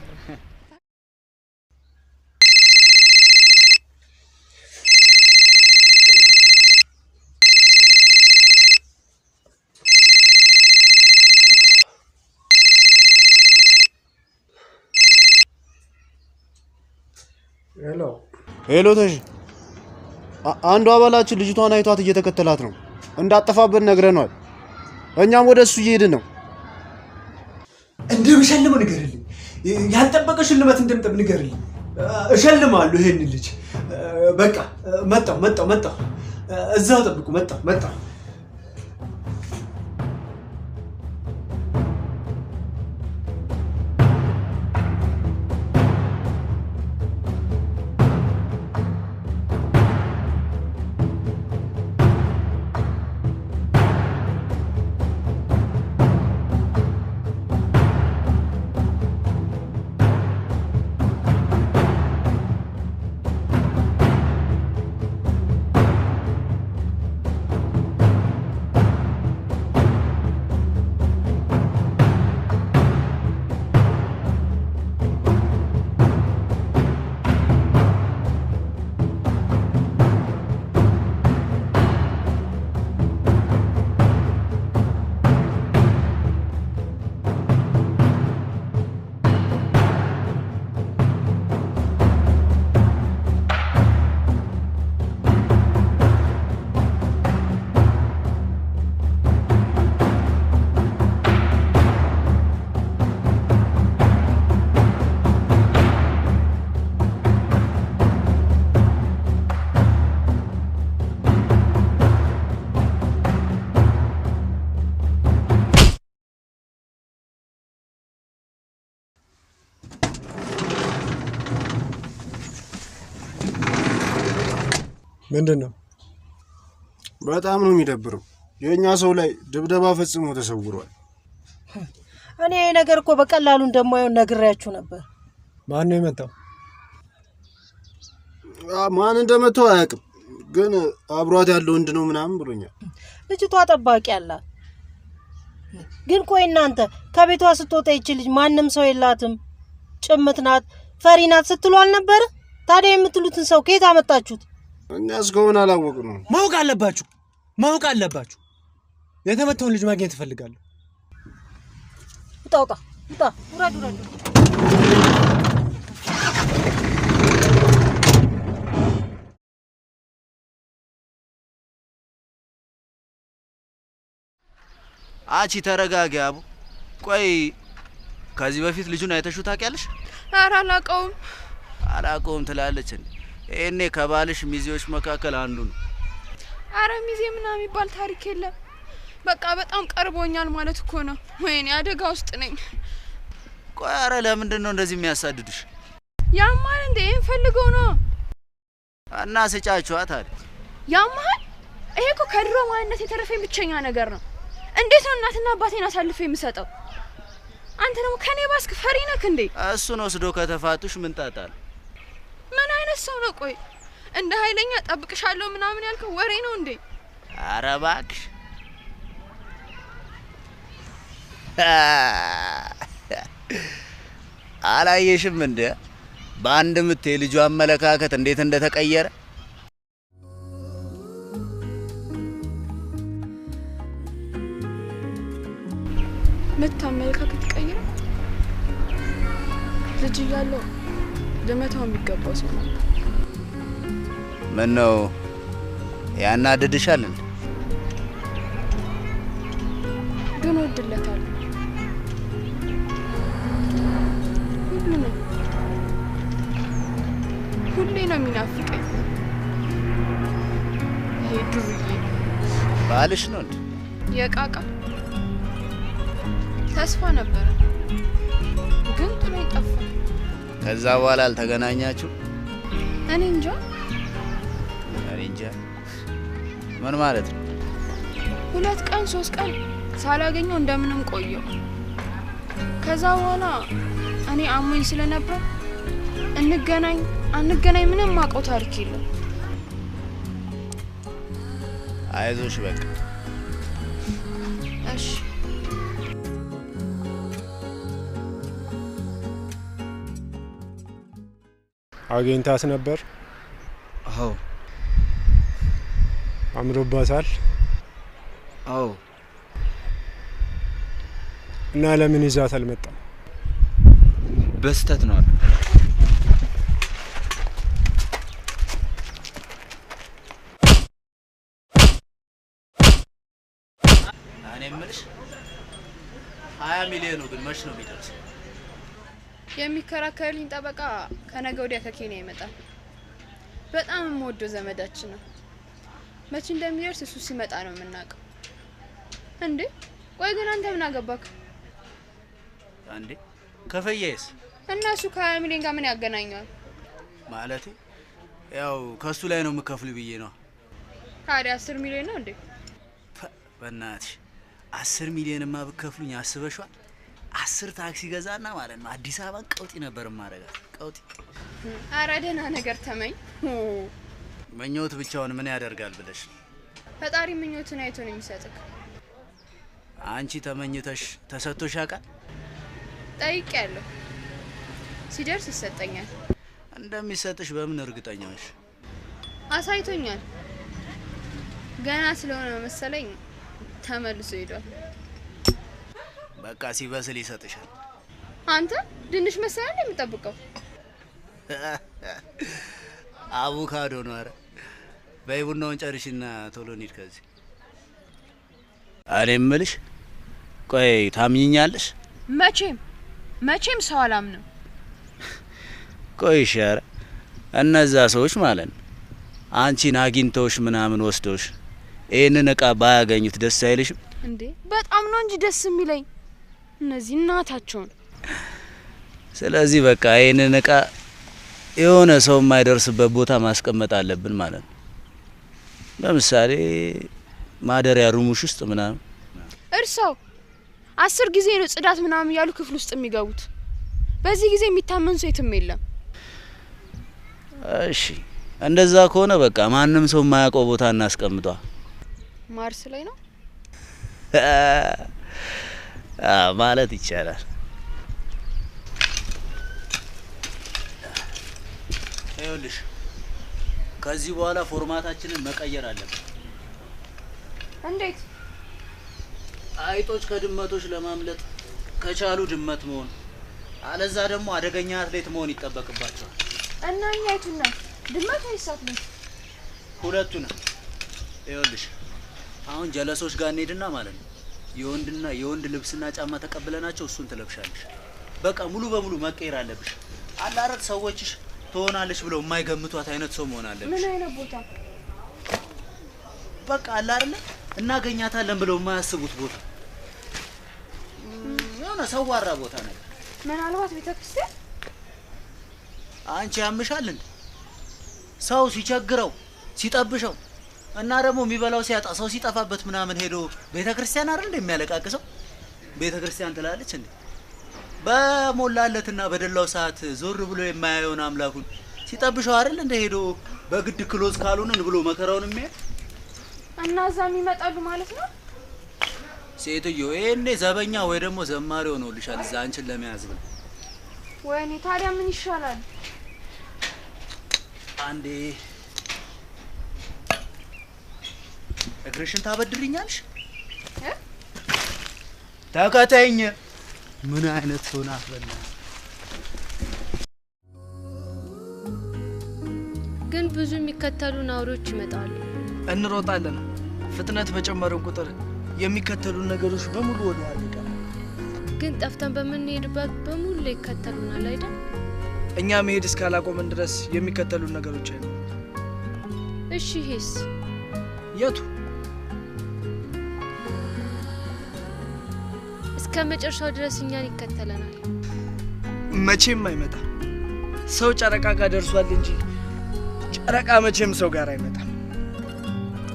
Speaker 7: ሄሎ ተሽ፣ አንዱ አባላችን ልጅቷን አይቷት እየተከተላት ነው። እንዳጠፋብን ነግረናል። እኛም ወደ እሱ እየሄድን ነው።
Speaker 10: እንደምሸልመው ንገርልኝ። ያልጠበቀ ሽልማት እንደምጠብ ንገርልኝ። እሸልማለሁ ይሄን ልጅ። በቃ መጣሁ። እዛው ጠብቁ። መጣሁ። ምንድነው?
Speaker 7: በጣም ነው የሚደብረው። የኛ ሰው ላይ ድብደባ ፈጽሞ ተሰውሯል።
Speaker 2: እኔ ነገር እኮ በቀላሉ እንደማይሆን ነግሬያችሁ ነበር።
Speaker 10: ማን ነው የመጣው?
Speaker 7: ማን እንደመጣው አያውቅም፣ ግን አብሯት ያለው ወንድ ነው ምናምን ብሎኛል።
Speaker 2: ልጅቷ ጠባቂ አላት። ግን ቆይ እናንተ ከቤቷ ስትወጣ ይች ልጅ ማንም ሰው የላትም፣ ጭምት ናት፣ ፈሪ ናት ስትሉ አልነበረ? ታዲያ የምትሉትን ሰው ከየት አመጣችሁት?
Speaker 7: እኛ እስካሁን አላወቅነው።
Speaker 10: ማወቅ አለባችሁ። የተመታውን ልጅ ማግኘት እፈልጋለሁ።
Speaker 2: ውጣ፣ ውረድ።
Speaker 3: አቺ ተረጋጊ አቡ። ቆይ ከዚህ በፊት ልጁን አይተሽው ታውቂያለሽ?
Speaker 4: ኧረ
Speaker 3: አላውቀውም ትላለች እንዴ? እኔ ከባልሽ ሚዜዎች መካከል አንዱ ነው።
Speaker 4: አረ ሚዜ ምናምን የሚባል ታሪክ የለም። በቃ በጣም ቀርቦኛል ማለት እኮ ነው። ወይኔ አደጋ ውስጥ ነኝ።
Speaker 3: ቆይ አረ ለምንድን ነው እንደዚህ የሚያሳድድሽ?
Speaker 4: ያማን እንዴ እንፈልገው ነው።
Speaker 3: እና ስጫችኋ ታዲያ
Speaker 4: ያማል። ይሄ እኮ ከድሮ ማንነት የተረፈኝ ብቸኛ ነገር ነው። እንዴት ነው እናትና አባቴን አሳልፌ የምሰጠው? አንተ ደግሞ ከኔ ባስክ ፈሪ ነህ እንዴ?
Speaker 3: እሱን ወስዶ ከተፋቱሽ ምን ጣጣል?
Speaker 4: ምን አይነት ሰው ነው? ቆይ እንደ ኃይለኛ ጠብቅሻለሁ ምናምን ያልከው ወሬ ነው እንዴ?
Speaker 3: ኧረ እባክሽ አላየሽም እንዴ በአንድ ምት የልጁ አመለካከት እንዴት እንደተቀየረ?
Speaker 4: ምት አመለካከት ቀየረ? ልጅ እያለሁ ልመታው የሚገባው ሰው ነው።
Speaker 3: ምን ነው ያናድድሻል እንዴ?
Speaker 4: ግን ወድለታለሁ። ሁሉንም ሁሌ ነው የሚናፍቀኝ። ይሄ ዱርዬ
Speaker 3: ባልሽ ነው እንዴ?
Speaker 4: የቃቃ ተስፋ ነበረ፣ ግን ጥሎኝ ጠፋ።
Speaker 3: ከዛ በኋላ አልተገናኛችሁ?
Speaker 4: እኔ እንጃ።
Speaker 3: ምን ማለት ነው?
Speaker 4: 2 ቀን 3 ቀን ሳላገኘው እንደምንም ቆየው። ከዛ በኋላ እኔ አሞኝ ስለነበር አንገናኝ ምንም ማውቀው ታሪክ የለም።
Speaker 3: አይዞሽ በቃ
Speaker 4: እሺ።
Speaker 10: አገኝታት ነበር?
Speaker 1: አዎ።
Speaker 10: አምሮባታል?
Speaker 1: አዎ።
Speaker 10: እና ለምን ይዛት አልመጣም?
Speaker 1: በስተት ነው አለ።
Speaker 3: እኔ የምልሽ 20 ሚሊዮን ነው ግን መች ነው የሚደርሰው?
Speaker 4: የሚከራከርልኝ ጠበቃ ከነገ ወዲያ ከኬንያ ይመጣል። በጣም የምወደው ዘመዳችን ነው። መች እንደሚደርስ እሱ ሲመጣ ነው የምናውቀው። እንዴ ቆይ ግን አንተ ምን አገባክ?
Speaker 3: አንዴ ከፈየስ
Speaker 4: እና እሱ ከ20 ሚሊዮን ጋር ምን ያገናኘዋል?
Speaker 3: ማለቴ ያው ከሱ ላይ ነው የምከፍል ብዬ ነው።
Speaker 4: ታዲያ 10 ሚሊዮን ነው እንዴ?
Speaker 3: በእናትሽ 10 ሚሊዮንማ ብከፍሉኝ አስበሽዋል? 10 ታክሲ ገዛና ማለት ነው አዲስ አበባን ቀውጢ ነበር ማረጋት። ቀውጢ።
Speaker 4: ኧረ ደህና ነገር ተመኝ።
Speaker 3: ምኞት ብቻውን ምን ያደርጋል ብለሽ?
Speaker 4: ፈጣሪ ምኞትን አይቶ ነው የሚሰጥክ።
Speaker 3: አንቺ ተመኝተሽ ተሰጥቶሽ ያውቃል?
Speaker 4: ጠይቄያለሁ። ሲደርስ ይሰጠኛል።
Speaker 3: እንደሚሰጥሽ በምን እርግጠኛ ነሽ?
Speaker 4: አሳይቶኛል። ገና ስለሆነ መሰለኝ ተመልሶ ሄዷል።
Speaker 3: በቃ ሲበስል ይሰጥሻል።
Speaker 4: አንተ ድንሽ መሰለኝ የምጠብቀው?
Speaker 3: አቮካዶ ነው። ኧረ በይ ቡናውን ጨርሽና ቶሎ እንሂድ ከዚህ። እኔ የምልሽ ቆይ ታምኚኛለሽ?
Speaker 4: መቼም ሰው አላምንም።
Speaker 3: ቆይ ኧረ እነዛ ሰዎች ማለት ነው አንቺን አግኝተውሽ ምናምን ወስደውሽ ይሄንን እቃ ባያገኙት ደስ አይልሽም
Speaker 4: እንዴ? በጣም ነው እንጂ ደስ የሚለኝ እነዚህ እናታቸውን።
Speaker 3: ስለዚህ በቃ ይሄንን እቃ የሆነ ሰው የማይደርስበት ቦታ ማስቀመጥ አለብን ማለት ነው። ለምሳሌ ማደሪያ ሩሙሽ ውስጥ ምናምን።
Speaker 4: እርሳው 10 ጊዜ ነው ጽዳት ምናምን ያሉ ክፍል ውስጥ የሚገቡት። በዚህ ጊዜ የሚታመን ሰው የትም የለም።
Speaker 3: እሺ እንደዛ ከሆነ በቃ ማንም ሰው የማያውቀው ቦታ እናስቀምጧ።
Speaker 4: ማርስ ላይ ነው
Speaker 3: ማለት ይቻላል። ይኸውልሽ ከዚህ በኋላ ፎርማታችንን መቀየር አለብን።
Speaker 4: እንዴት?
Speaker 3: አይጦች ከድመቶች ለማምለጥ ከቻሉ ድመት መሆን፣ አለዛ ደግሞ አደገኛ አትሌት መሆን ይጠበቅባቸዋል።
Speaker 4: እና እኛ አይቱና ድመት ወይስ አትሌት?
Speaker 3: ሁለቱንም። ይኸውልሽ አሁን ጀለሶች ጋር እንሄድና ማለት ነው የወንድ ልብስና ጫማ ተቀብለናቸው እሱን ትለብሻለሽ። በቃ ሙሉ በሙሉ መቀየር አለብሽ። አላረት ሰዎችሽ ትሆናለሽ ብለው የማይገምቷት አይነት ሰው መሆን አለብሽ።
Speaker 4: ምን አይነት ቦታ?
Speaker 3: በቃ አለ አይደለ እናገኛታለን ብለው የማያስቡት ቦታ፣ የሆነ ሰዋራ ቦታ ነገር።
Speaker 4: ምናልባት ቤተክርስቲያን?
Speaker 3: አንቺ ያምሻል እንዴ? ሰው ሲቸግረው ሲጠብሸው እና ደግሞ የሚበላው ሲያጣ ሰው ሲጠፋበት ምናምን ሄዶ ቤተክርስቲያን አይደል እንደሚያለቃቅሰው ቤተክርስቲያን ትላለች እንዴ? በሞላለትና በደላው ሰዓት ዞር ብሎ የማያየውን አምላኩን ሲጠብሸው አይደል እንደ ሄዶ በግድ ክሎዝ ካልሆነን ብሎ መከራውን የሚያይ
Speaker 4: እና እዛም ይመጣሉ ማለት ነው።
Speaker 3: ሴትዮ እኔ ዘበኛ ወይ ደግሞ ዘማሪ ሆኖልሻል እዛ አንቺን ለመያዝ ብለ።
Speaker 4: ወይኔ ታዲያ ምን ይሻላል?
Speaker 3: አንዴ እግርሽን ታበድሪኛለሽ? ተከተይኝ። ምን አይነት ሰው ናት በላ።
Speaker 11: ግን ብዙ የሚከተሉን አውሬዎች ይመጣሉ።
Speaker 1: እንሮጣለን። ፍጥነት በጨመረን ቁጥር የሚከተሉን ነገሮች በሙሉ ወደ ኋላ ይቀራሉ።
Speaker 11: ግን ጠፍተን በምንሄድበት በሙሉ ይከተሉናል አይደል?
Speaker 1: እኛ መሄድ እስካላቆመን ድረስ የሚከተሉን ነገሮች አይኖሩም።
Speaker 11: እሺ ሄስ
Speaker 1: የቱ?
Speaker 11: እስከ መጨረሻው ድረስ እኛን ይከተለናል።
Speaker 1: መቼም አይመጣ። ሰው ጨረቃ ጋር ደርሷል እንጂ ጨረቃ መቼም ሰው ጋር አይመጣም።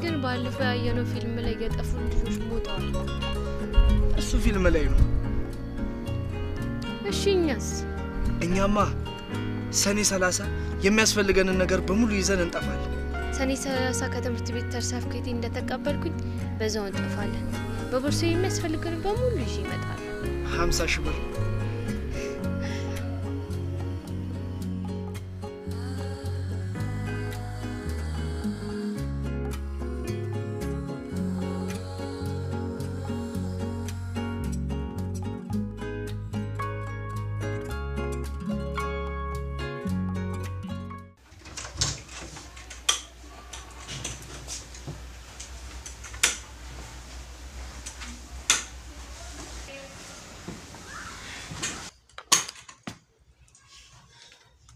Speaker 11: ግን ባለፈው ያየነው ፊልም ላይ የጠፉ ልጆች ሞተዋል።
Speaker 1: እሱ ፊልም ላይ ነው።
Speaker 11: እሺ እኛስ?
Speaker 1: እኛማ ሰኔ 30 የሚያስፈልገንን ነገር በሙሉ ይዘን እንጠፋለን።
Speaker 11: ሰኔ 30 ከትምህርት ቤት ሰርተፍኬት እንደተቀበልኩኝ በዛው እንጠፋለን። በቦርሳዬ የሚያስፈልገን በሙሉ ይዤ እመጣለሁ።
Speaker 1: 50 ሺህ ብር።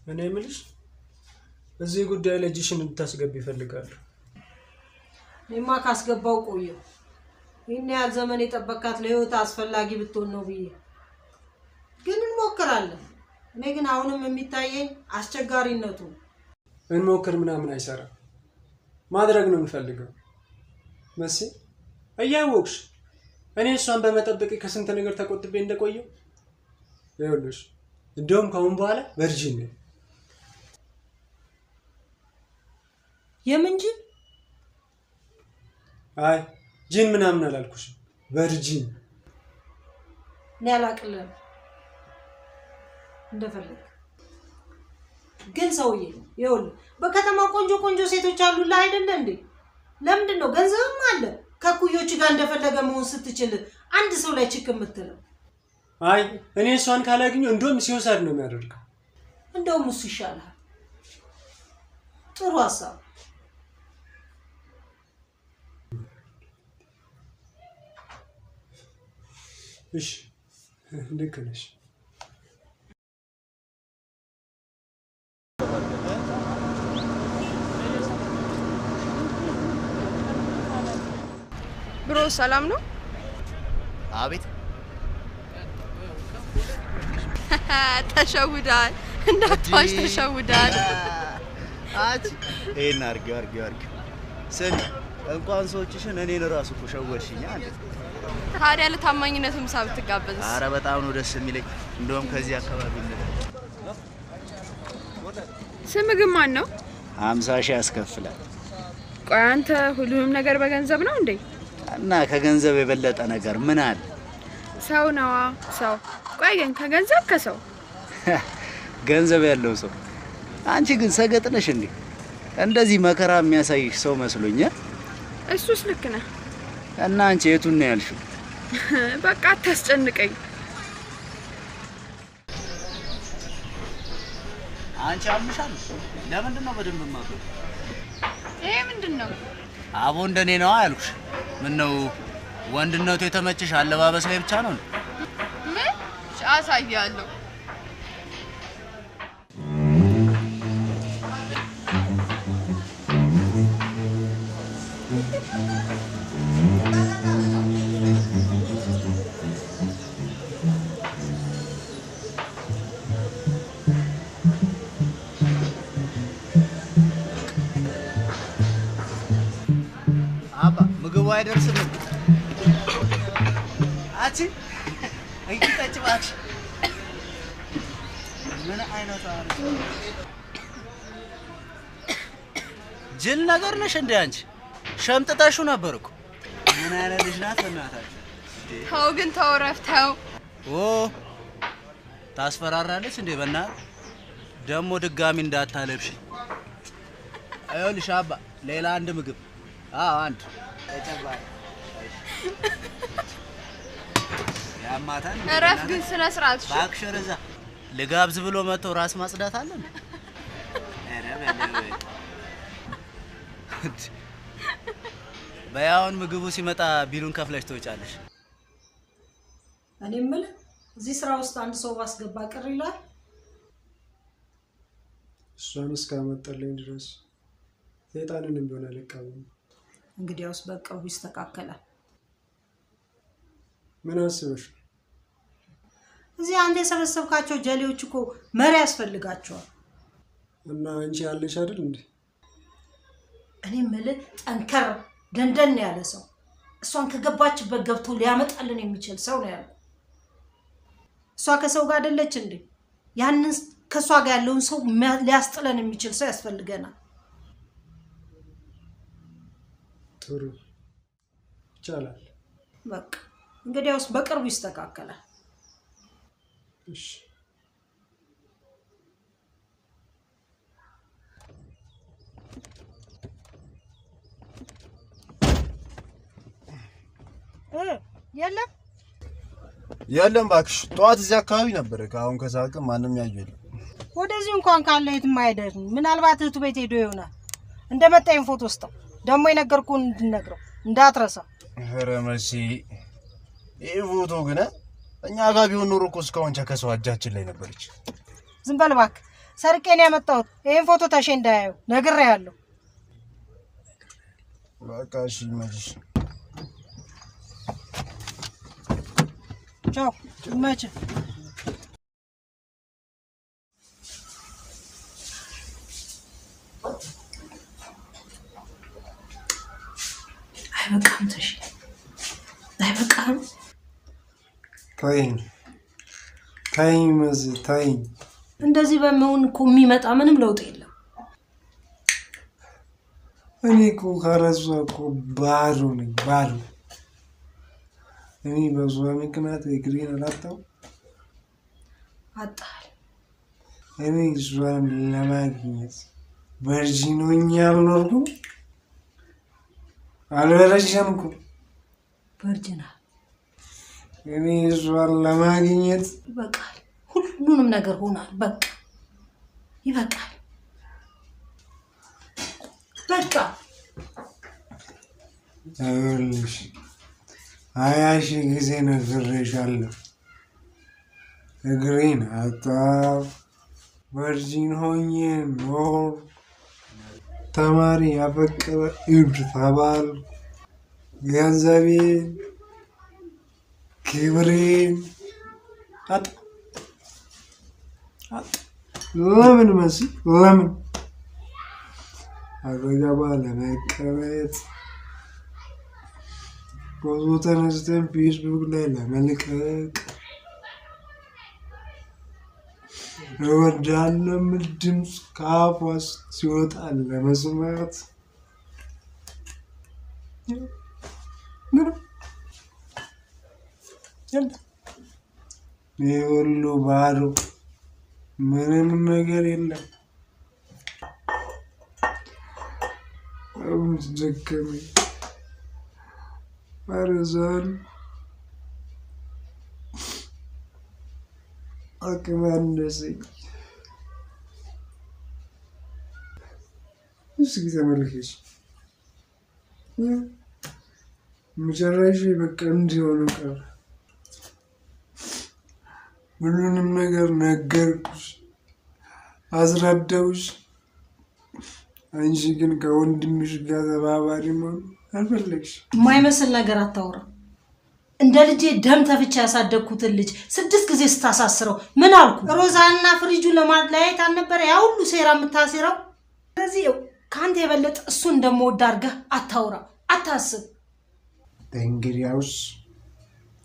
Speaker 10: እኔ የምልሽ እዚህ ጉዳይ ላይ እጅሽን እንድታስገቢ ይፈልጋሉ።
Speaker 2: እኔማ ካስገባው ቆየው። ይህን ያህል ዘመን የጠበቃት ለህይወት አስፈላጊ ብትሆን ነው ብዬ ግን እንሞክራለን። እኔ ግን አሁንም የሚታየኝ አስቸጋሪነቱ።
Speaker 10: እንሞክር ምናምን አይሰራም። ማድረግ ነው የምፈልገው። መሲ እያወቅሽ እኔ እሷን በመጠበቅ ከስንት ነገር ተቆጥቤ እንደቆየው ይኸውልሽ፣ እንደውም ከአሁን በኋላ ቨርጂን ነኝ።
Speaker 2: የምን ጂን?
Speaker 10: አይ ጂን ምናምን አላልኩሽም፣ ቨርጂን።
Speaker 2: እኔ አላቅልም እንደፈለግ። ግን ሰውዬ ይኸውልህ በከተማ ቆንጆ ቆንጆ ሴቶች አሉልህ አይደለ እንዴ? ለምንድን ነው ገንዘብም አለ ከኩዮች ጋር እንደፈለገ መሆን ስትችል አንድ ሰው ላይ ችክ የምትለው?
Speaker 10: አይ እኔ እሷን ካላገኘሁ እንደውም ሲወሳድ ነው የሚያደርገው።
Speaker 2: እንደውም እሱ ይሻላል። ጥሩ ሀሳብ።
Speaker 10: እሺ ልክ ነሽ።
Speaker 4: ብሮ ሰላም ነው?
Speaker 3: አቤት።
Speaker 4: ተሸውዳል። እንዳትዋሽ ተሸውዳል።
Speaker 3: አቺ ይሄን አርጊው። ስሚ እንኳን ሰዎችሽን እኔን ራሱ እኮ ሸወድሽኝ አንዴ።
Speaker 4: ታዲያ ለታማኝነት ምሳ ብትጋበዝ?
Speaker 3: ኧረ በጣም ነው ደስ የሚለኝ። እንደውም ከዚህ አካባቢ እንደ
Speaker 4: ስም ግን ማን ነው?
Speaker 3: 50 ሺህ ያስከፍላል።
Speaker 4: ቆይ አንተ ሁሉንም ነገር በገንዘብ ነው እንዴ?
Speaker 3: እና ከገንዘብ የበለጠ ነገር ምን አለ?
Speaker 4: ሰው ነዋ ሰው። ቆይ ግን ከገንዘብ ከሰው
Speaker 3: ገንዘብ ያለው ሰው። አንቺ ግን ሰገጥ ነሽ እንዴ? እንደዚህ መከራ የሚያሳይሽ ሰው መስሎኝ።
Speaker 4: እሱስ ልክ ነህ።
Speaker 3: እና አንቺ የቱን ነው ያልሽው?
Speaker 4: በቃ አታስጨንቀኝ።
Speaker 3: አንቺ አምሻል። ለምንድን ነው በደንብ ማቀው?
Speaker 4: ይሄ ምንድነው?
Speaker 3: አቦ እንደኔ ነው ያልኩሽ። ምን ነው ወንድነቱ የተመቸሽ አለባበስ ላይ ብቻ ነው?
Speaker 4: ምን አሳያለሁ?
Speaker 6: አቺ እንግዲህ ባክሽ ምን አይነት አሪፍ ጅል ነገር ነሽ እንዴ አንቺ? ሸምጥታሹ ነበርኩ። ምን አይነት ልጅ ናት እናታችሁ?
Speaker 4: ተው ግን ተወረፍተው
Speaker 6: ታስፈራራለች እንዴ? ደሞ ድጋሚ እንዳታለብሽ። አይልሽ አባ ሌላ አንድ ምግብ አንድ ተጨባጭ ያማታን
Speaker 4: እረፍ ግን ስነ ስርዓት
Speaker 6: ባክሽ ረዛ ልጋብዝ ብሎ መጥቶ ራስ ማጽዳት አለ እንዴ? በያውን ምግቡ ሲመጣ ቢሉን ከፍለሽ ትወጫለሽ።
Speaker 2: እኔ የምልህ እዚህ ስራ ውስጥ አንድ ሰው ባስገባ ቅር ይላል?
Speaker 10: እሷን እስካመጣልኝ ድረስ ሰይጣንን እንደሆነ አልቀበልም።
Speaker 2: እንግዲያውስ በቅርቡ ይስተካከላል።
Speaker 10: ምን አስበሽ?
Speaker 2: እዚህ አንድ የሰበሰብካቸው ጀሌዎች እኮ መሪ ያስፈልጋቸዋል።
Speaker 10: እና አንቺ ያለሽ አይደል እንዴ?
Speaker 2: እኔ የምልህ ጠንከር ደንደን ያለ ሰው እሷን ከገባችበት ገብቶ ሊያመጣልን የሚችል ሰው ነው ያለው። እሷ ከሰው ጋር አይደለች እንዴ? ያንን ከሷ ጋር ያለውን ሰው ሊያስጥለን የሚችል ሰው ያስፈልገናል።
Speaker 10: ጥሩ ይቻላል።
Speaker 2: በቃ እንግዲያውስ በቅርቡ ይስተካከላል።
Speaker 10: እሺ
Speaker 7: የለም ባክሽ፣ ጧት እዚህ አካባቢ ነበር። አሁን ከሳቀ ማንም ያየው የለም።
Speaker 2: ወደዚህ እንኳን ካለ የትም አይደርስም። ምናልባት እህቱ ቤት ሄዶ ይሆናል። እንደመጣኝ ፎቶ ወስጠው ደግሞ የነገርኩህን እንድነግረው እንዳትረሳ።
Speaker 7: ኧረ መሲ፣ ይሄ ፎቶ ግን እኛ ጋር ቢሆን ኖሮ እኮ እስካሁን ቸከሰው እጃችን ላይ ነበረች።
Speaker 2: ዝም በል እባክህ፣ ሰርቄን ያመጣሁት ይሄን ፎቶ ተሼ እንዳያየው ነግሬሃለሁ።
Speaker 7: በቃ እሺ ይመችሽ።
Speaker 2: ቻው ይመችህ። አይበቃም ተሽ አይበቃም።
Speaker 10: ተይኝ መዚ ተይኝ።
Speaker 2: እንደዚህ በመሆን እኮ የሚመጣ ምንም ለውጥ የለም።
Speaker 10: እኔ እኮ ከረሷ እኮ ባዶ ነኝ ባዶ። እኔ በሷ ምክንያት እግሬን አላጣው
Speaker 2: አጣል።
Speaker 10: እኔ እሷን ለማግኘት ቨርጂን ሆኜ አልኖርኩም አልበረሸምኩም።
Speaker 2: ቨርጂናል
Speaker 10: እኔ እሷን ለማግኘት
Speaker 2: ይበቃል። ሁሉንም ነገር ሆናል። በቃ ይበቃል። በቃ
Speaker 10: አይልሽ 20 ሺህ ጊዜ ነግሬሻለሁ። እግሬን አጣሁ፣ ቨርጂን ሆኜ ኖር፣ ተማሪ ያፈቀረ እብድ ተባል፣ ገንዘቤን ክብሬን አጣ። ለምን መሲ ለምን አገባ ለመቀመጥ ፎቶ ተነስተን ፌስቡክ ላይ ለመልቀቅ እወዳለሁ የምል ድምፅ ከአፏ ሲወጣ ለመስማት ይህ ሁሉ ባዶ፣ ምንም ነገር የለም። አሁን ደከመኝ። አረዛን አቅም አነሰኝ። እስኪ ተመልከች፣ መጨረሻ በቃ እንዲሆነ ቀረ። ሁሉንም ነገር ነገርኩሽ፣ አስረዳሁሽ። አንቺ ግን ከወንድምሽ ጋር ተባባሪ መሆን አልፈለግሽ።
Speaker 2: የማይመስል ነገር አታውራ። እንደ ልጄ ደም ተፍቼ ያሳደግኩትን ልጅ 6 ጊዜ ስታሳስረው ምን አልኩ? ሮዛና ፍሪጁ ለማለያየት አልነበረ ያ ሁሉ ሴራ የምታሴራው? ስለዚህ ከአንተ የበለጠ እሱ እንደምወድ አድርገህ አታውራ፣ አታስብ።
Speaker 10: እንግዲያውስ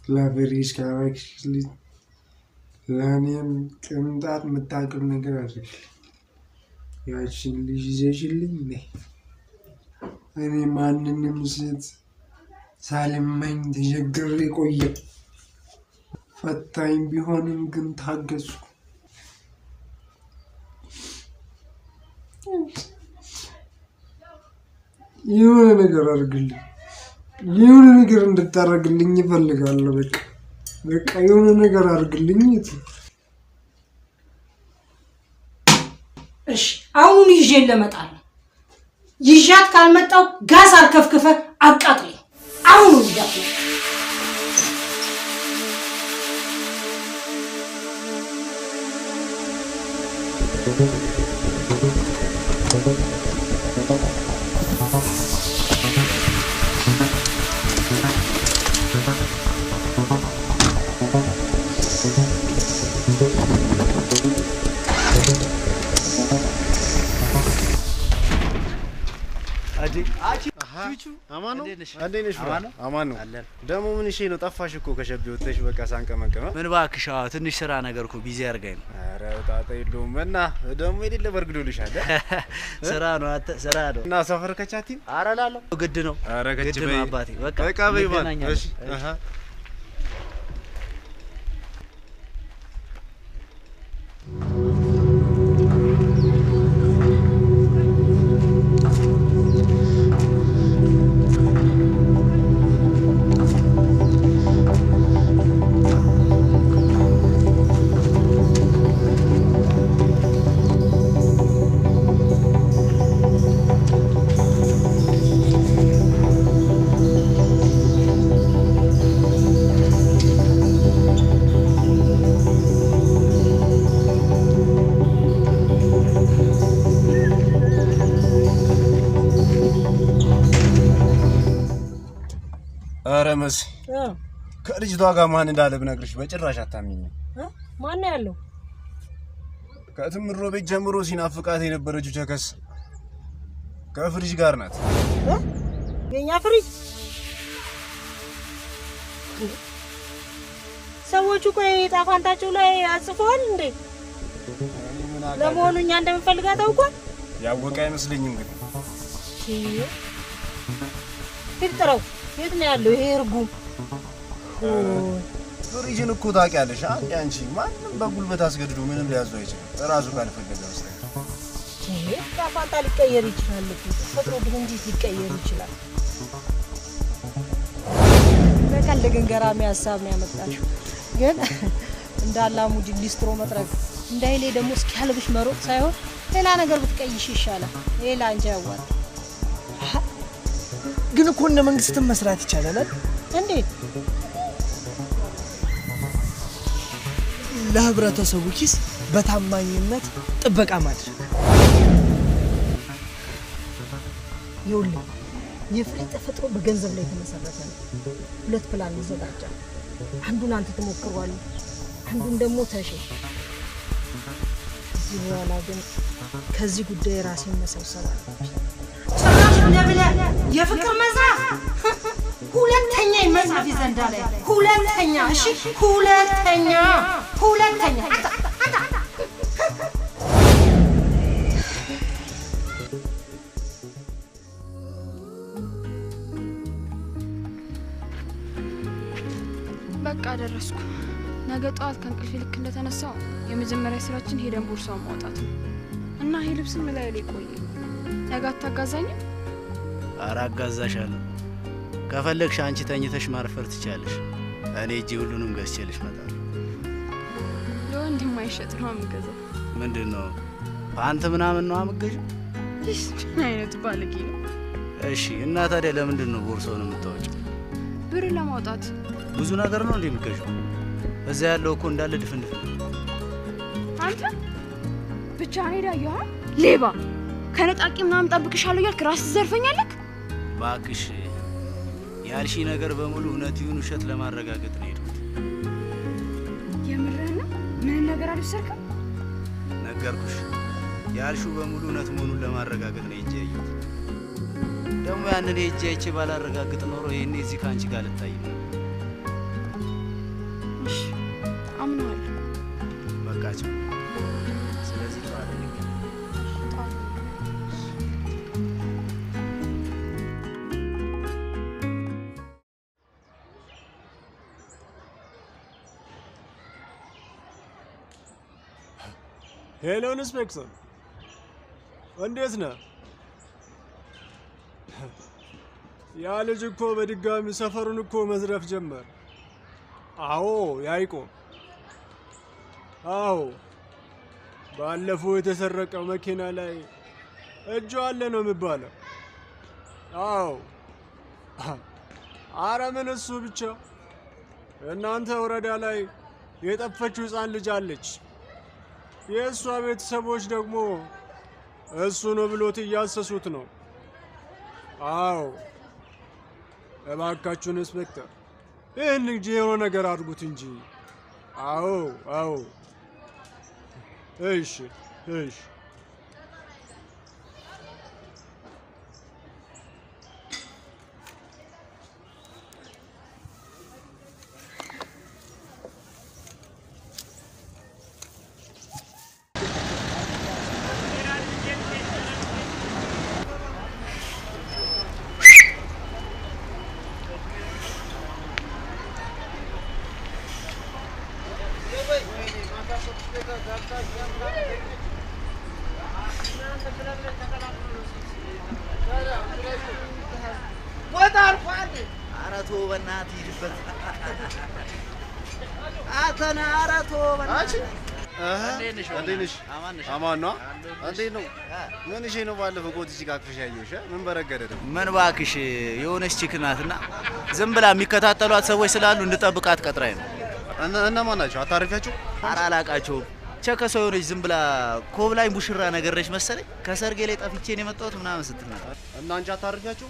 Speaker 10: ለፍሪጅ ካረግሽልኝ ለእኔም ቅንጣት የምታውቂው ነገር አድርግልኝ። ያችን ልጅ ይዘሽልኝ ነይ። እኔ ማንንም ሴት ሳልመኝ ተቸግሬ ቆየሁ። ፈታኝ ቢሆንም ግን ታገዝኩ። የሆነ ነገር አድርግልኝ። የሆነ ነገር እንድታደርግልኝ እፈልጋለሁ። በቃ የሆነ ነገር አድርግልኝ።
Speaker 2: እሺ አሁን ይዤ ለመጣል ይዣት ካልመጣው ጋዝ አርከፍክፈ አቃጥለኝ። አሁን ይዣት
Speaker 7: አማን ነው። ደግሞ ምን እሺ ነው ጠፋሽ እኮ ከሸቤ ወጥተሽ በቃ ሳንቀመቀመ።
Speaker 6: ምን እባክሽ ትንሽ ስራ ነገር እኮ ቢዚ አድርጋኝ ነው።
Speaker 7: ኧረ ጣጣ የለውም። እና ደግሞ የሌለ በርግዶልሻል።
Speaker 6: ስራ ነው ስራ ነው።
Speaker 7: እና ሰፈር ከቻቲም
Speaker 6: ኧረ እላለሁ ግድ ነው።
Speaker 7: ኧረ
Speaker 6: ግድ ነው አባቴ።
Speaker 7: በቃ በይባል። እሺ አረመስ ከልጅቷ ጋር ማን እንዳለ ብነግርሽ በጭራሽ አታምኚኝ።
Speaker 2: ማን ያለው?
Speaker 7: ከትምሮ ቤት ጀምሮ ሲናፍቃት የነበረችው ቸከስ ከፍሪጅ ጋር ናት።
Speaker 2: የኛ ፍሪጅ ሰዎቹ ቆይ ጣፋንታቸው ላይ አጽፈዋል እንዴ? ለመሆኑ እኛ እንደምንፈልጋት አውቋል?
Speaker 7: ያወቀ አይመስለኝም ግን
Speaker 2: ፍጥረው የት ነው ያለው ይሄ እርጉም?
Speaker 7: ፍሪጅን እኮ ታውቂያለሽ አንቺ ማንም በጉልበት አስገድዶ ምንም ሊያዘው አይችልም። ራሱ ካልፈለገ በስተቀር
Speaker 2: ይሄ ጣፋንታ ሊቀየር ይችላል እኮ ፈጥሮ ግን እንዴት ሊቀየር ይችላል? በቀል ገንገራሚ ሀሳብ ነው ያመጣሽው። ግን እንዳላሙዲ ሊስትሮ መጥረግ እንዳይሌ ደግሞ እስኪያልብሽ መሮጥ ሳይሆን ሌላ ነገር ብትቀይሽ ይሻላል። ሌላ አንቺ ያዋጣ
Speaker 1: ግን እኮ እንደ መንግስትም መስራት ይቻላል።
Speaker 2: እንዴት?
Speaker 1: ለህብረተሰቡ ኪስ በታማኝነት ጥበቃ ማድረግ።
Speaker 2: ይኸውልህ የፍሪጅ ተፈጥሮ በገንዘብ ላይ የተመሰረተ ነው። ሁለት ፕላን ይዘጋጃል። አንዱን አንተ ትሞክረዋለህ፣ አንዱን ደግሞ ተሽ። እዚህ በኋላ ግን ከዚህ ጉዳይ ራሴን መሰብሰብ አለብኝ። ጭራሽ እንደብለ የፍቅር መጽሐፍ ሁለተኛ መጽሐፍ ይዘንዳ ላይ ሁለተኛ። እሺ ሁለተኛ
Speaker 4: በቃ ደረስኩ። ነገ ጠዋት ከእንቅልፌ ልክ እንደተነሳው የመጀመሪያ ስራችን ሄደን ቦርሳውን ማውጣት ነው እና ይሄ ልብስ ምን ላይ ቆይ ነገ አታጋዛኝም?
Speaker 6: ኧረ አጋዛሻለሁ። ከፈለግሽ አንቺ ተኝተሽ ማርፈር ትችያለሽ። እኔ እጄ ሁሉንም ገዝቼልሽ እመጣለሁ።
Speaker 4: ለወንድ የማይሸጥ ነው የምገዛው።
Speaker 6: ምንድን ነው ፓንት ምናምን ነው የምትገዢው?
Speaker 4: ይህ ምን አይነት ባለጌ ነው?
Speaker 6: እሺ እና ታዲያ ለምንድን ነው ቦርሳውን የምታወጪው?
Speaker 4: ብር ለማውጣት።
Speaker 6: ብዙ ነገር ነው እንዴ የምትገዢው? እዛ ያለው እኮ እንዳለ ድፍንድፍ።
Speaker 4: አንተ ብቻ ሄዳ ያ ሌባ ከነጣቂ ምናምን ጠብቅሻለሁ ያልክ ራስ ዘርፈኛለክ።
Speaker 6: ባክሽ ያልሺ ነገር በሙሉ እውነት ይሁን ውሸት ለማረጋገጥ ነው የሄድኩት።
Speaker 4: የምርህን ነው? ምን ነገር አልሰርክም?
Speaker 6: ነገርኩሽ። ያልሺው በሙሉ እውነት መሆኑን ለማረጋገጥ ነው ሄጄ ያየሁት። ደግሞ ያንን ሄጄ አይቼ ባላረጋግጥ ኖሮ ይሄኔ እዚህ ካንቺ ጋር ልታይ ነው።
Speaker 10: ሄሎ ኢንስፔክተር፣ እንዴት ነህ? ያ ልጅ እኮ በድጋሚ ሰፈሩን እኮ መዝረፍ ጀመር። አዎ ያይቆም። አዎ ባለፈው የተሰረቀው መኪና ላይ እጁ አለ ነው የሚባለው። አዎ አረ ምን እሱ ብቻ እናንተ ወረዳ ላይ የጠፈችው ሕፃን ልጅ አለች። የእሷ ቤተሰቦች ደግሞ እሱ ነው ብሎት እያሰሱት ነው። አዎ እባካችሁን ኢንስፔክተር ይህን ልጅ የሆነ ነገር አድርጉት እንጂ። አዎ አዎ እሺ እሺ
Speaker 3: አረቶ በእናትህ ሂድበት። አተና አረቶ በእናትህ
Speaker 7: እንዴት ነሽ? አማን ነው። እንዴት ነው? ምን እሺ ነው? ባለፈው ኮት እዚህ ጋር አቅፈሽ ያየሁሽ ምን በረገደ ደግሞ?
Speaker 3: ምን እባክሽ የሆነች ቺክ ናትና ዝም ብላ የሚከታተሏት ሰዎች ስላሉ እንድጠብቃት ቀጥራኝ ነው።
Speaker 7: እነማን ናቸው? አታርፊያቸው?
Speaker 3: ኧረ አላውቃቸውም። ቸከ ሰው የሆነች ዝም ብላ ኮብላኝ ቡሽራ ነገር ነች መሰለኝ። ከሰርጌ ላይ ጠፍቼ ነው የመጣሁት ምናምን ስትል ነበር።
Speaker 7: እና አንቺ አታርፊያቸው?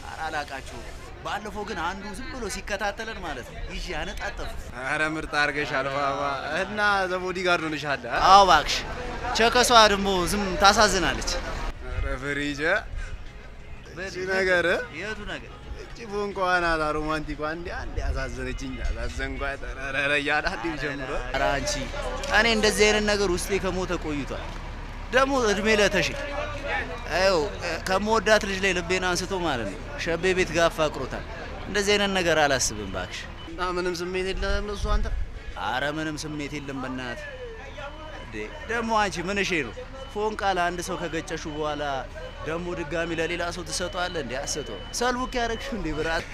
Speaker 3: ኧረ አላውቃቸውም። ባለፈው ግን አንዱ ዝም ብሎ ሲከታተለን ማለት ነው ይዤ አነጣጠፉት።
Speaker 7: ኧረ ምርጥ አድርገሻል ባባ። እና ዘቦዲ ጋር ሆነሻል?
Speaker 3: አዎ እባክሽ። ቸከሷ ደግሞ ዝም ታሳዝናለች።
Speaker 7: ኧረ ፍሪጀ እቺ ነገር
Speaker 3: የቱ ነገር
Speaker 7: እቺ ፎንቋና ሮማንቲኳ እንዴ አንዴ አሳዘነችኝ። አሳዘንኳት። ኧረ ያላ እንዴ ጀምሮ
Speaker 3: ኧረ አንቺ እኔ እንደዚህ አይነት ነገር ውስጤ ከሞተ ቆይቷል። ደግሞ እድሜ ለተሽ አይው ከመወዳት ልጅ ላይ ልቤን አንስቶ ማለት ነው ሸቤ ቤት ጋር አፋቅሮታል። እንደዚህ አይነት ነገር አላስብም ባክሽ።
Speaker 7: እና ምንም ስሜት የለም ለሱ አንተ?
Speaker 3: አረ ምንም ስሜት የለም በእናት ደግሞ አንቺ ምን እሺ ነው ፎንቃ ለአንድ ሰው ከገጨሹ በኋላ ደግሞ ድጋሚ ለሌላ ሰው ትሰጠዋለህ እንዴ? አሰጠው ሰልቡክ ያረግሽ እንዴ ብራት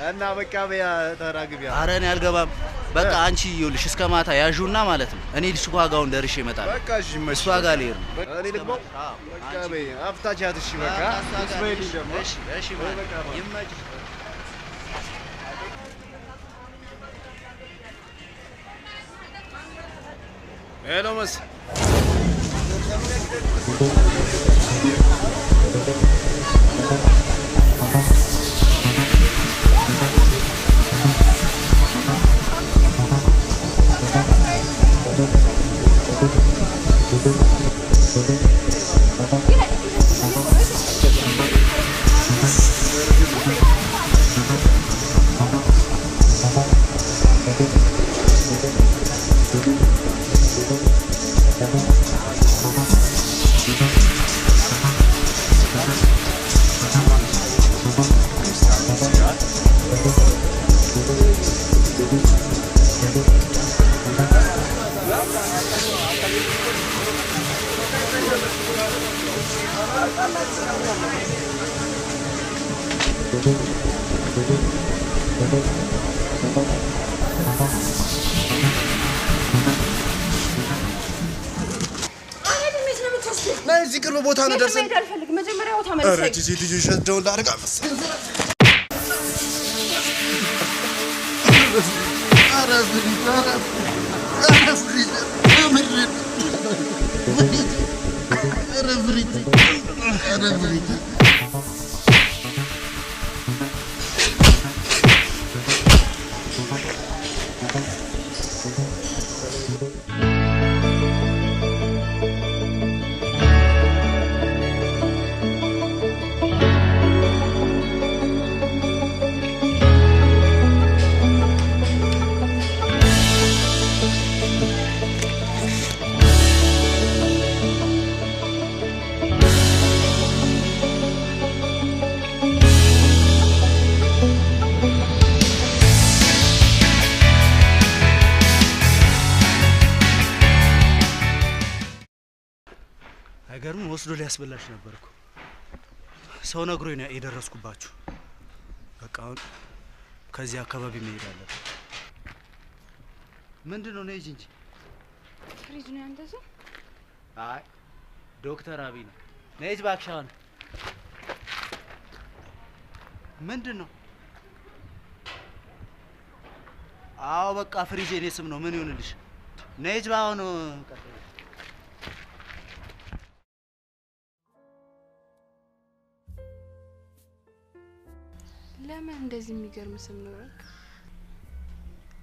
Speaker 7: እና በቃ በያ ተራግቢያ።
Speaker 3: አረ እኔ አልገባም። በቃ አንቺ ይኸውልሽ እስከ ማታ ያዡና ማለት ነው እኔ ልጅ ዋጋውን ደርሼ እመጣለሁ።
Speaker 7: በቃ እሺ መሽ
Speaker 3: እሷ ጋር ልሄድ ነው።
Speaker 7: እኔ ልግባ። በቃ በይ አፍታቻት። እሺ በቃ ስሜት ደግሞ
Speaker 3: እሺ እሺ በቃ ይመጭ።
Speaker 7: ሄሎ መስ እዚህ ቅርብ ቦታ ነው ደርሰን።
Speaker 4: መጀመሪያ ቦታ መልሰኝ።
Speaker 7: ኧረ ጂጂ ልጁ ሸደውን ላድርግ መሰለኝ። ኧረ ፍሪዝ ኧረ ፍሪዝ ኧረ ፍሪዝ ኧረ ፍሪዝ
Speaker 6: ነገሩን ወስዶ ሊያስበላሽ ነበርኩ። ሰው ነግሮኝ ነው የደረስኩባችሁ። በቃ አሁን ከዚህ አካባቢ መሄድ አለብን። ምንድነው? ነይ እንጂ።
Speaker 4: ፍሪጅ ነው ያንተ ሰው?
Speaker 6: አይ ዶክተር አብይ ነው። ነይ እባክሽ አሁን። ምንድነው? አዎ በቃ ፍሪጅ የኔ ስም ነው። ምን ይሆንልሽ? ነይ አሁን።
Speaker 4: ለምን እንደዚህ የሚገርም ስም ነው?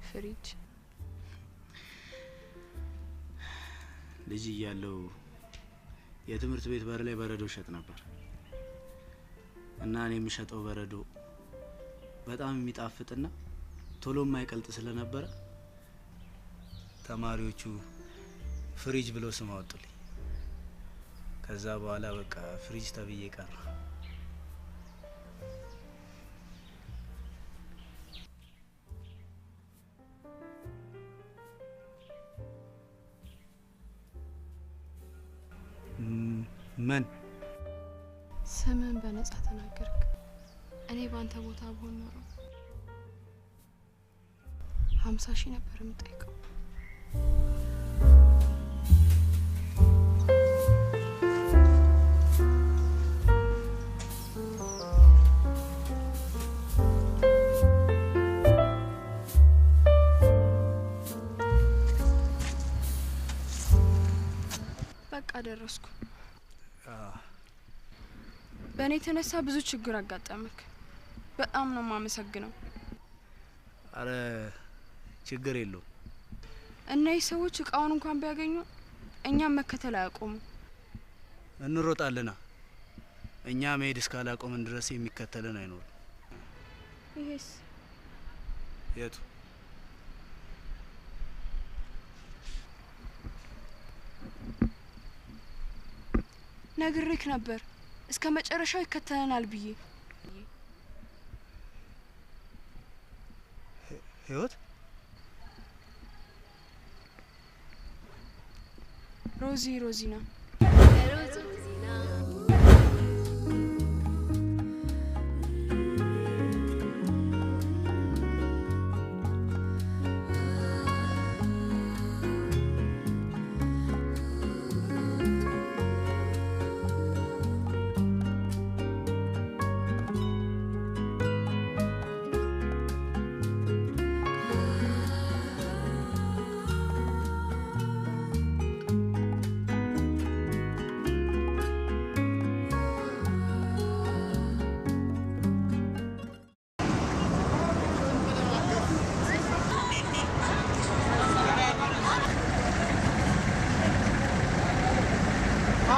Speaker 4: ፍሪጅ
Speaker 6: ልጅ እያለሁ የትምህርት ቤት በር ላይ በረዶ ሸጥ ነበር እና እኔ የምሸጠው በረዶ በጣም የሚጣፍጥና ቶሎ የማይቀልጥ ስለነበረ ተማሪዎቹ ፍሪጅ ብለው ስም አወጡልኝ። ከዛ በኋላ በቃ ፍሪጅ ተብዬ ቀረ። ምን
Speaker 4: ስምን በነጻ ተናገርክ? እኔ ባንተ ቦታ ብሆን ኖሮ 50,000 ነበር የምጠይቀው። በቃ ደረስኩ። በእኔ የተነሳ ብዙ ችግር አጋጠመክ። በጣም ነው የማመሰግነው።
Speaker 6: አረ ችግር የለውም።
Speaker 4: እነዚህ ሰዎች እቃውን እንኳን ቢያገኙ እኛም መከተል አያቆሙ።
Speaker 6: እንሮጣለና እኛ መሄድ እስካላቆምን ድረስ የሚከተለን አይኖርም።
Speaker 4: ይሄስ
Speaker 6: የቱ?
Speaker 4: ነግሬክ ነበር እስከ መጨረሻው ይከተለናል ብዬ።
Speaker 6: ህይወት
Speaker 4: ሮዚና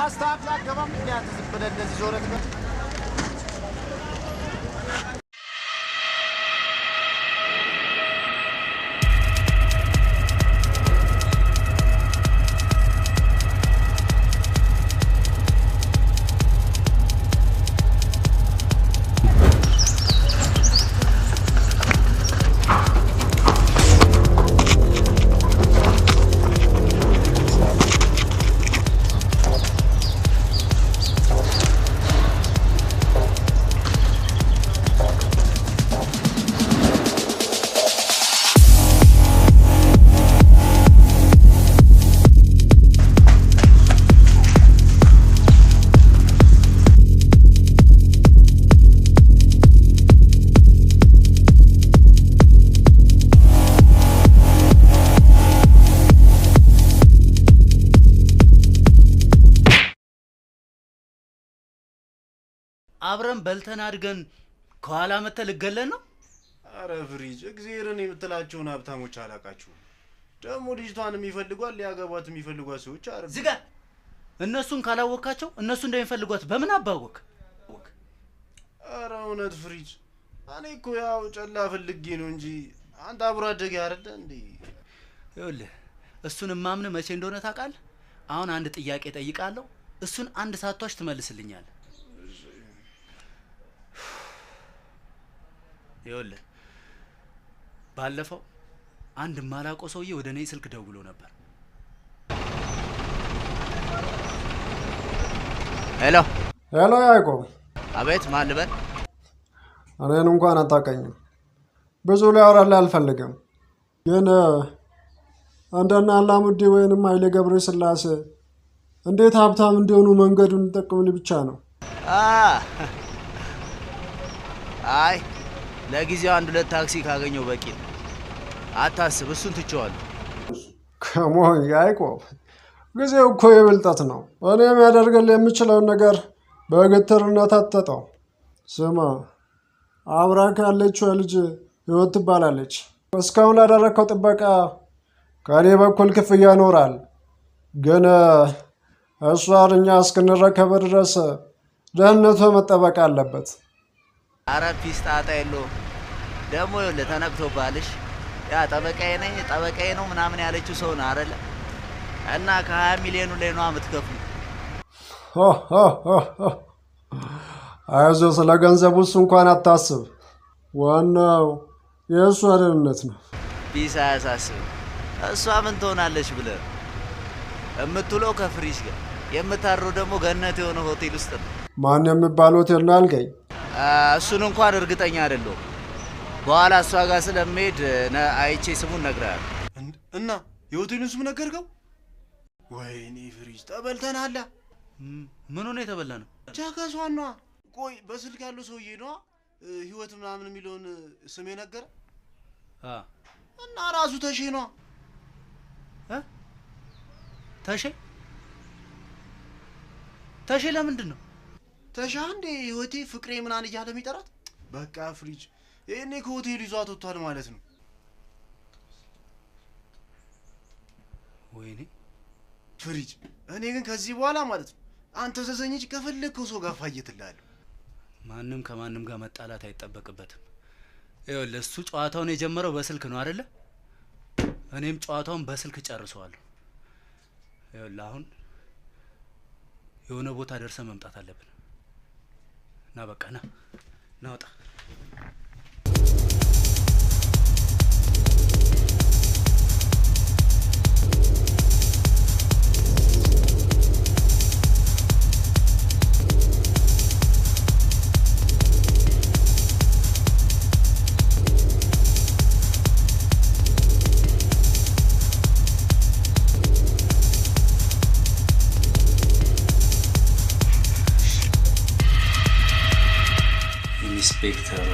Speaker 7: ማስታወቂያ ገባም እንዴት ዝም ብለህ እንደዚህ ዞረት ነው?
Speaker 6: አብረን በልተን አድገን ከኋላ መተህ ልገለን ነው?
Speaker 7: አረ ፍሪጅ እግዚአብሔርን የምትላቸውን ሀብታሞች አላቃችሁ። ደግሞ ልጅቷን የሚፈልጓት ሊያገቧት የሚፈልጓት ሰዎች አረ
Speaker 6: ዝጋ። እነሱን ካላወቃቸው እነሱ እንደሚፈልጓት በምን አባወቅ?
Speaker 7: አረ እውነት ፍሪጅ እኔ እኮ ያው ጨላ ፈልጌ ነው እንጂ አንተ አብሮ አደጌ አይደለ እንዴ?
Speaker 6: ይኸውልህ እሱን ማምን መቼ እንደሆነ ታውቃለህ? አሁን አንድ ጥያቄ ጠይቃለሁ። እሱን አንድ ሳትዋሽ ትመልስልኛለህ። ይኸውልህ ባለፈው አንድ ማላውቀው ሰውዬ ወደ እኔ ስልክ ደውሎ ነበር።
Speaker 3: ሄሎ
Speaker 10: ሄሎ፣ ያዕቆብ።
Speaker 3: አቤት፣ ማን ልበል?
Speaker 10: እኔን እንኳን አታውቀኝም። ብዙ ሊያወራልህ አልፈልግም። ግን እንደና አላሙዲ ወይንም ኃይሌ ገብረ ስላሴ እንዴት ሀብታም እንዲሆኑ መንገዱን እንጠቅምልህ ብቻ ነው።
Speaker 3: አይ ለጊዜው 1-2 ታክሲ ካገኘው በቂ ነው። አታስብ፣ እሱን ትቼዋለሁ።
Speaker 10: ከሞን ያዕቆብ፣ ጊዜው እኮ የብልጠት ነው። እኔም ያደርግልህ የምችለውን ነገር በግትርነት አትጠጣው። ስማ፣ አብራክ ያለችው ልጅ ህይወት ትባላለች። እስካሁን ላደረግከው ጥበቃ ከእኔ በኩል ክፍያ ይኖራል። ግን እሷን እኛ እስክንረከብ ድረስ ደህንነቷ መጠበቅ አለበት።
Speaker 3: አረ ፒስ ጣጣ የለውም። ደግሞ ይኸውልህ ተነቅቶብሃልሽ። ያ ጠበቃዬ ነው ምናምን ያለችው ሰው ነው አይደለ? እና ከ20 ሚሊዮኑ ላይ ነው የምትከፍሉ።
Speaker 10: አይዞህ፣ ስለ ገንዘቡስ እንኳን አታስብ። ዋናው የእሷ ደህንነት ነው።
Speaker 3: ፒስ አያሳስብ። እሷ ምን ትሆናለች ብለህ የምትውለው ከፍሪሽ ጋር የምታድረው ደግሞ ገነት የሆነ ሆቴል ውስጥ ነው።
Speaker 10: ማን የሚባል ሆቴል ነው አልከኝ?
Speaker 3: እሱን እንኳን እርግጠኛ አይደለሁም። በኋላ እሷ ጋር ስለምሄድ አይቼ ስሙን እነግርሃለሁ።
Speaker 7: እና የሆቴሉን ስም ነገርከው? ወይኔ ፍሪጅ ተበልተናል።
Speaker 6: ምን ሆነ የተበላ ነው?
Speaker 7: ጃከሷን ነዋ። ቆይ በስልክ ያለው ሰውዬ ነዋ ህይወት ምናምን የሚለውን ስም የነገረ እና ራሱ ተሼ ነዋ።
Speaker 6: ተሼ ለምንድን ነው
Speaker 7: ተሻ እንዴ ህይወቴ ፍቅሬ ምናምን እያለ የሚጠራት? በቃ ፍሪጅ ይሄኔ ከሆቴሉ ይዟት ወጥቷል ማለት ነው።
Speaker 6: ወይኔ
Speaker 7: ፍሪጅ፣ እኔ ግን ከዚህ በኋላ ማለት ነው አንተ ዘዘኝ እንጂ ከፈለግከው ሰው ጋር ፋየትልሃለሁ።
Speaker 6: ማንም ከማንም ጋር መጣላት አይጠበቅበትም። ይኸውልህ እሱ ጨዋታውን የጀመረው በስልክ ነው አይደለ? እኔም ጨዋታውን በስልክ ጨርሰዋለሁ። ይኸውልህ አሁን የሆነ ቦታ ደርሰን መምጣት አለብን። ና በቃ ና ወጣ።
Speaker 3: ኢንስፔክተሩ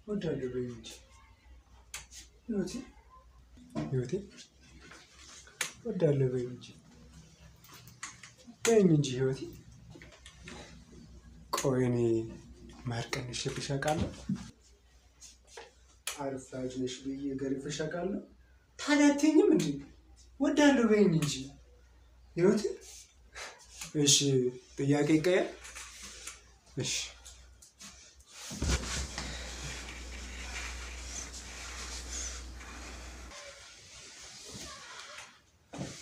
Speaker 10: ወዳለ በይንጂ ህይወቴ ወዳለ በይንጂ ህይወቴ። ቆይ እኔ ማርቀንሽ ብሻቃለሁ? አርፋጅ ነሽ ብዬ ገርፈሽ አውቃለሁ? ታዲያ አትይኝም እንዴ? ወዳለሁ በይኝ እንጂ ህይወቴ። እሺ ጥያቄ ይቀየር። እሺ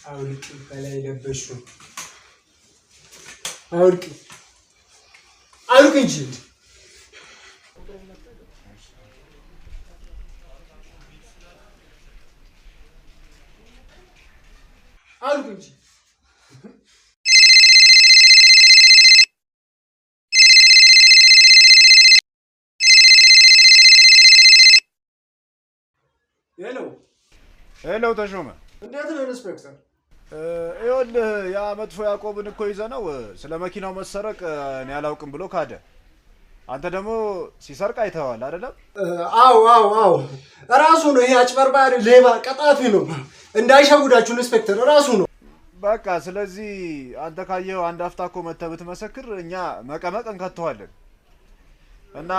Speaker 10: አውልቂ፣ በላይ ለበሹ አውልቂ እንጂ አውልቂ እንጂ።
Speaker 7: ሄሎ ተሾመ፣
Speaker 10: እንዴት ነው ኢንስፔክተር?
Speaker 7: ይኸውልህ ያ መጥፎ ያዕቆብን እኮ ይዘነው ስለ መኪናው መሰረቅ እኔ አላውቅም ብሎ ካደ። አንተ ደግሞ ሲሰርቅ አይተኸዋል አይደለም?
Speaker 10: አዎ ራሱ ነው። ይሄ አጭበርባሪ ሌባ ቀጣፊ ነው። እንዳይሸውዳችሁ ኢንስፔክተር፣ ራሱ ነው።
Speaker 7: በቃ ስለዚህ አንተ ካየኸው አንድ አፍታ እኮ መተህ ብትመሰክር እኛ መቀመቅ እንከተዋለን። እና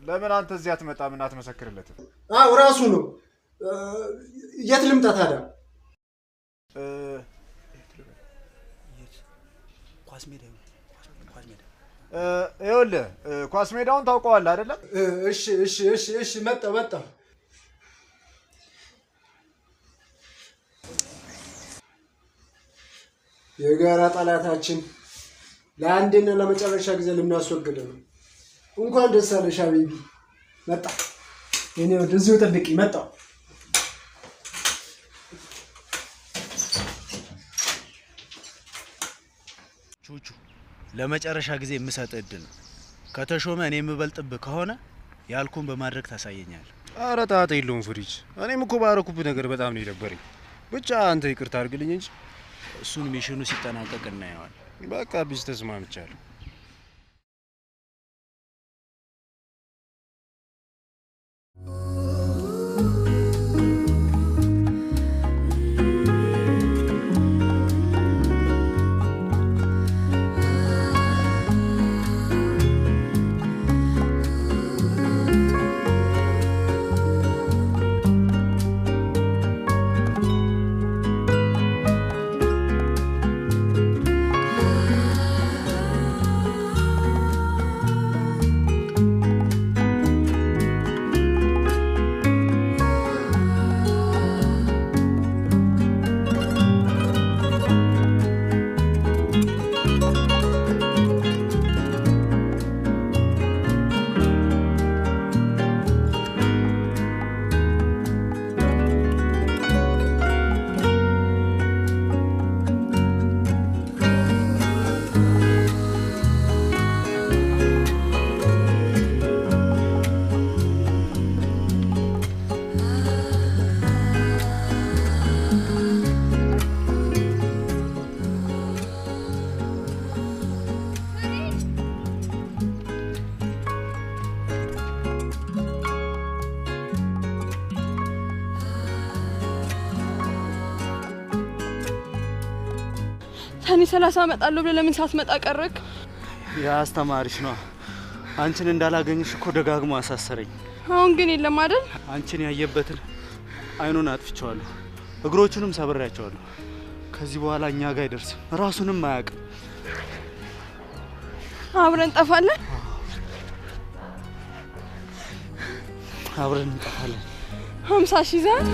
Speaker 7: ለምን አንተ እዚህ አትመጣም እና አትመሰክርለትም?
Speaker 10: ራሱ ነው። የት ልምጣ ታዲያ?
Speaker 6: ኳስ ሜዳ
Speaker 7: ይኸውልህ ኳስ ሜዳውን ታውቀዋለህ አይደለም?
Speaker 10: እሺ መጣሁ። የጋራ ጠላታችን ለአንድና ለመጨረሻ ጊዜ ልናስወግድ ነው። እንኳን ደስ አለሽ ሀቢቢ። መጣ እኔ ወደዚሁ ጠብቂ። መጣሁ።
Speaker 3: ለመጨረሻ ጊዜ የምሰጥ እድል ነው። ከተሾመ እኔ የምበልጥብህ ከሆነ ያልኩን በማድረግ ታሳየኛል።
Speaker 7: ኧረ ጣጣ የለውም ፍሪጅ። እኔም እኮ ባረኩብህ ነገር በጣም ነው የደበረኝ። ብቻ አንተ ይቅርታ አድርግልኝ እንጂ
Speaker 3: እሱን ሚሽኑ ሲጠናቀቅ እናየዋል።
Speaker 7: በቃ ቢስ ተስማምቻለሁ።
Speaker 4: ታኒ 30 አመጣለሁ ብለህ ለምን ሳትመጣ ቀረክ?
Speaker 3: ያ አስተማሪሽ ነው። አንቺን እንዳላገኝሽ እኮ ደጋግሞ አሳሰረኝ።
Speaker 4: አሁን ግን የለም አይደል?
Speaker 3: አንቺን ያየበትን አይኑን አጥፍቼዋለሁ፣ እግሮቹንም ሰብሬያቸዋለሁ። ከዚህ በኋላ እኛ ጋር አይደርስም፣ ራሱንም አያውቅም።
Speaker 4: አብረን እንጠፋለን።
Speaker 3: አብረን እንጠፋለን።
Speaker 4: 50 ሺህ ዛን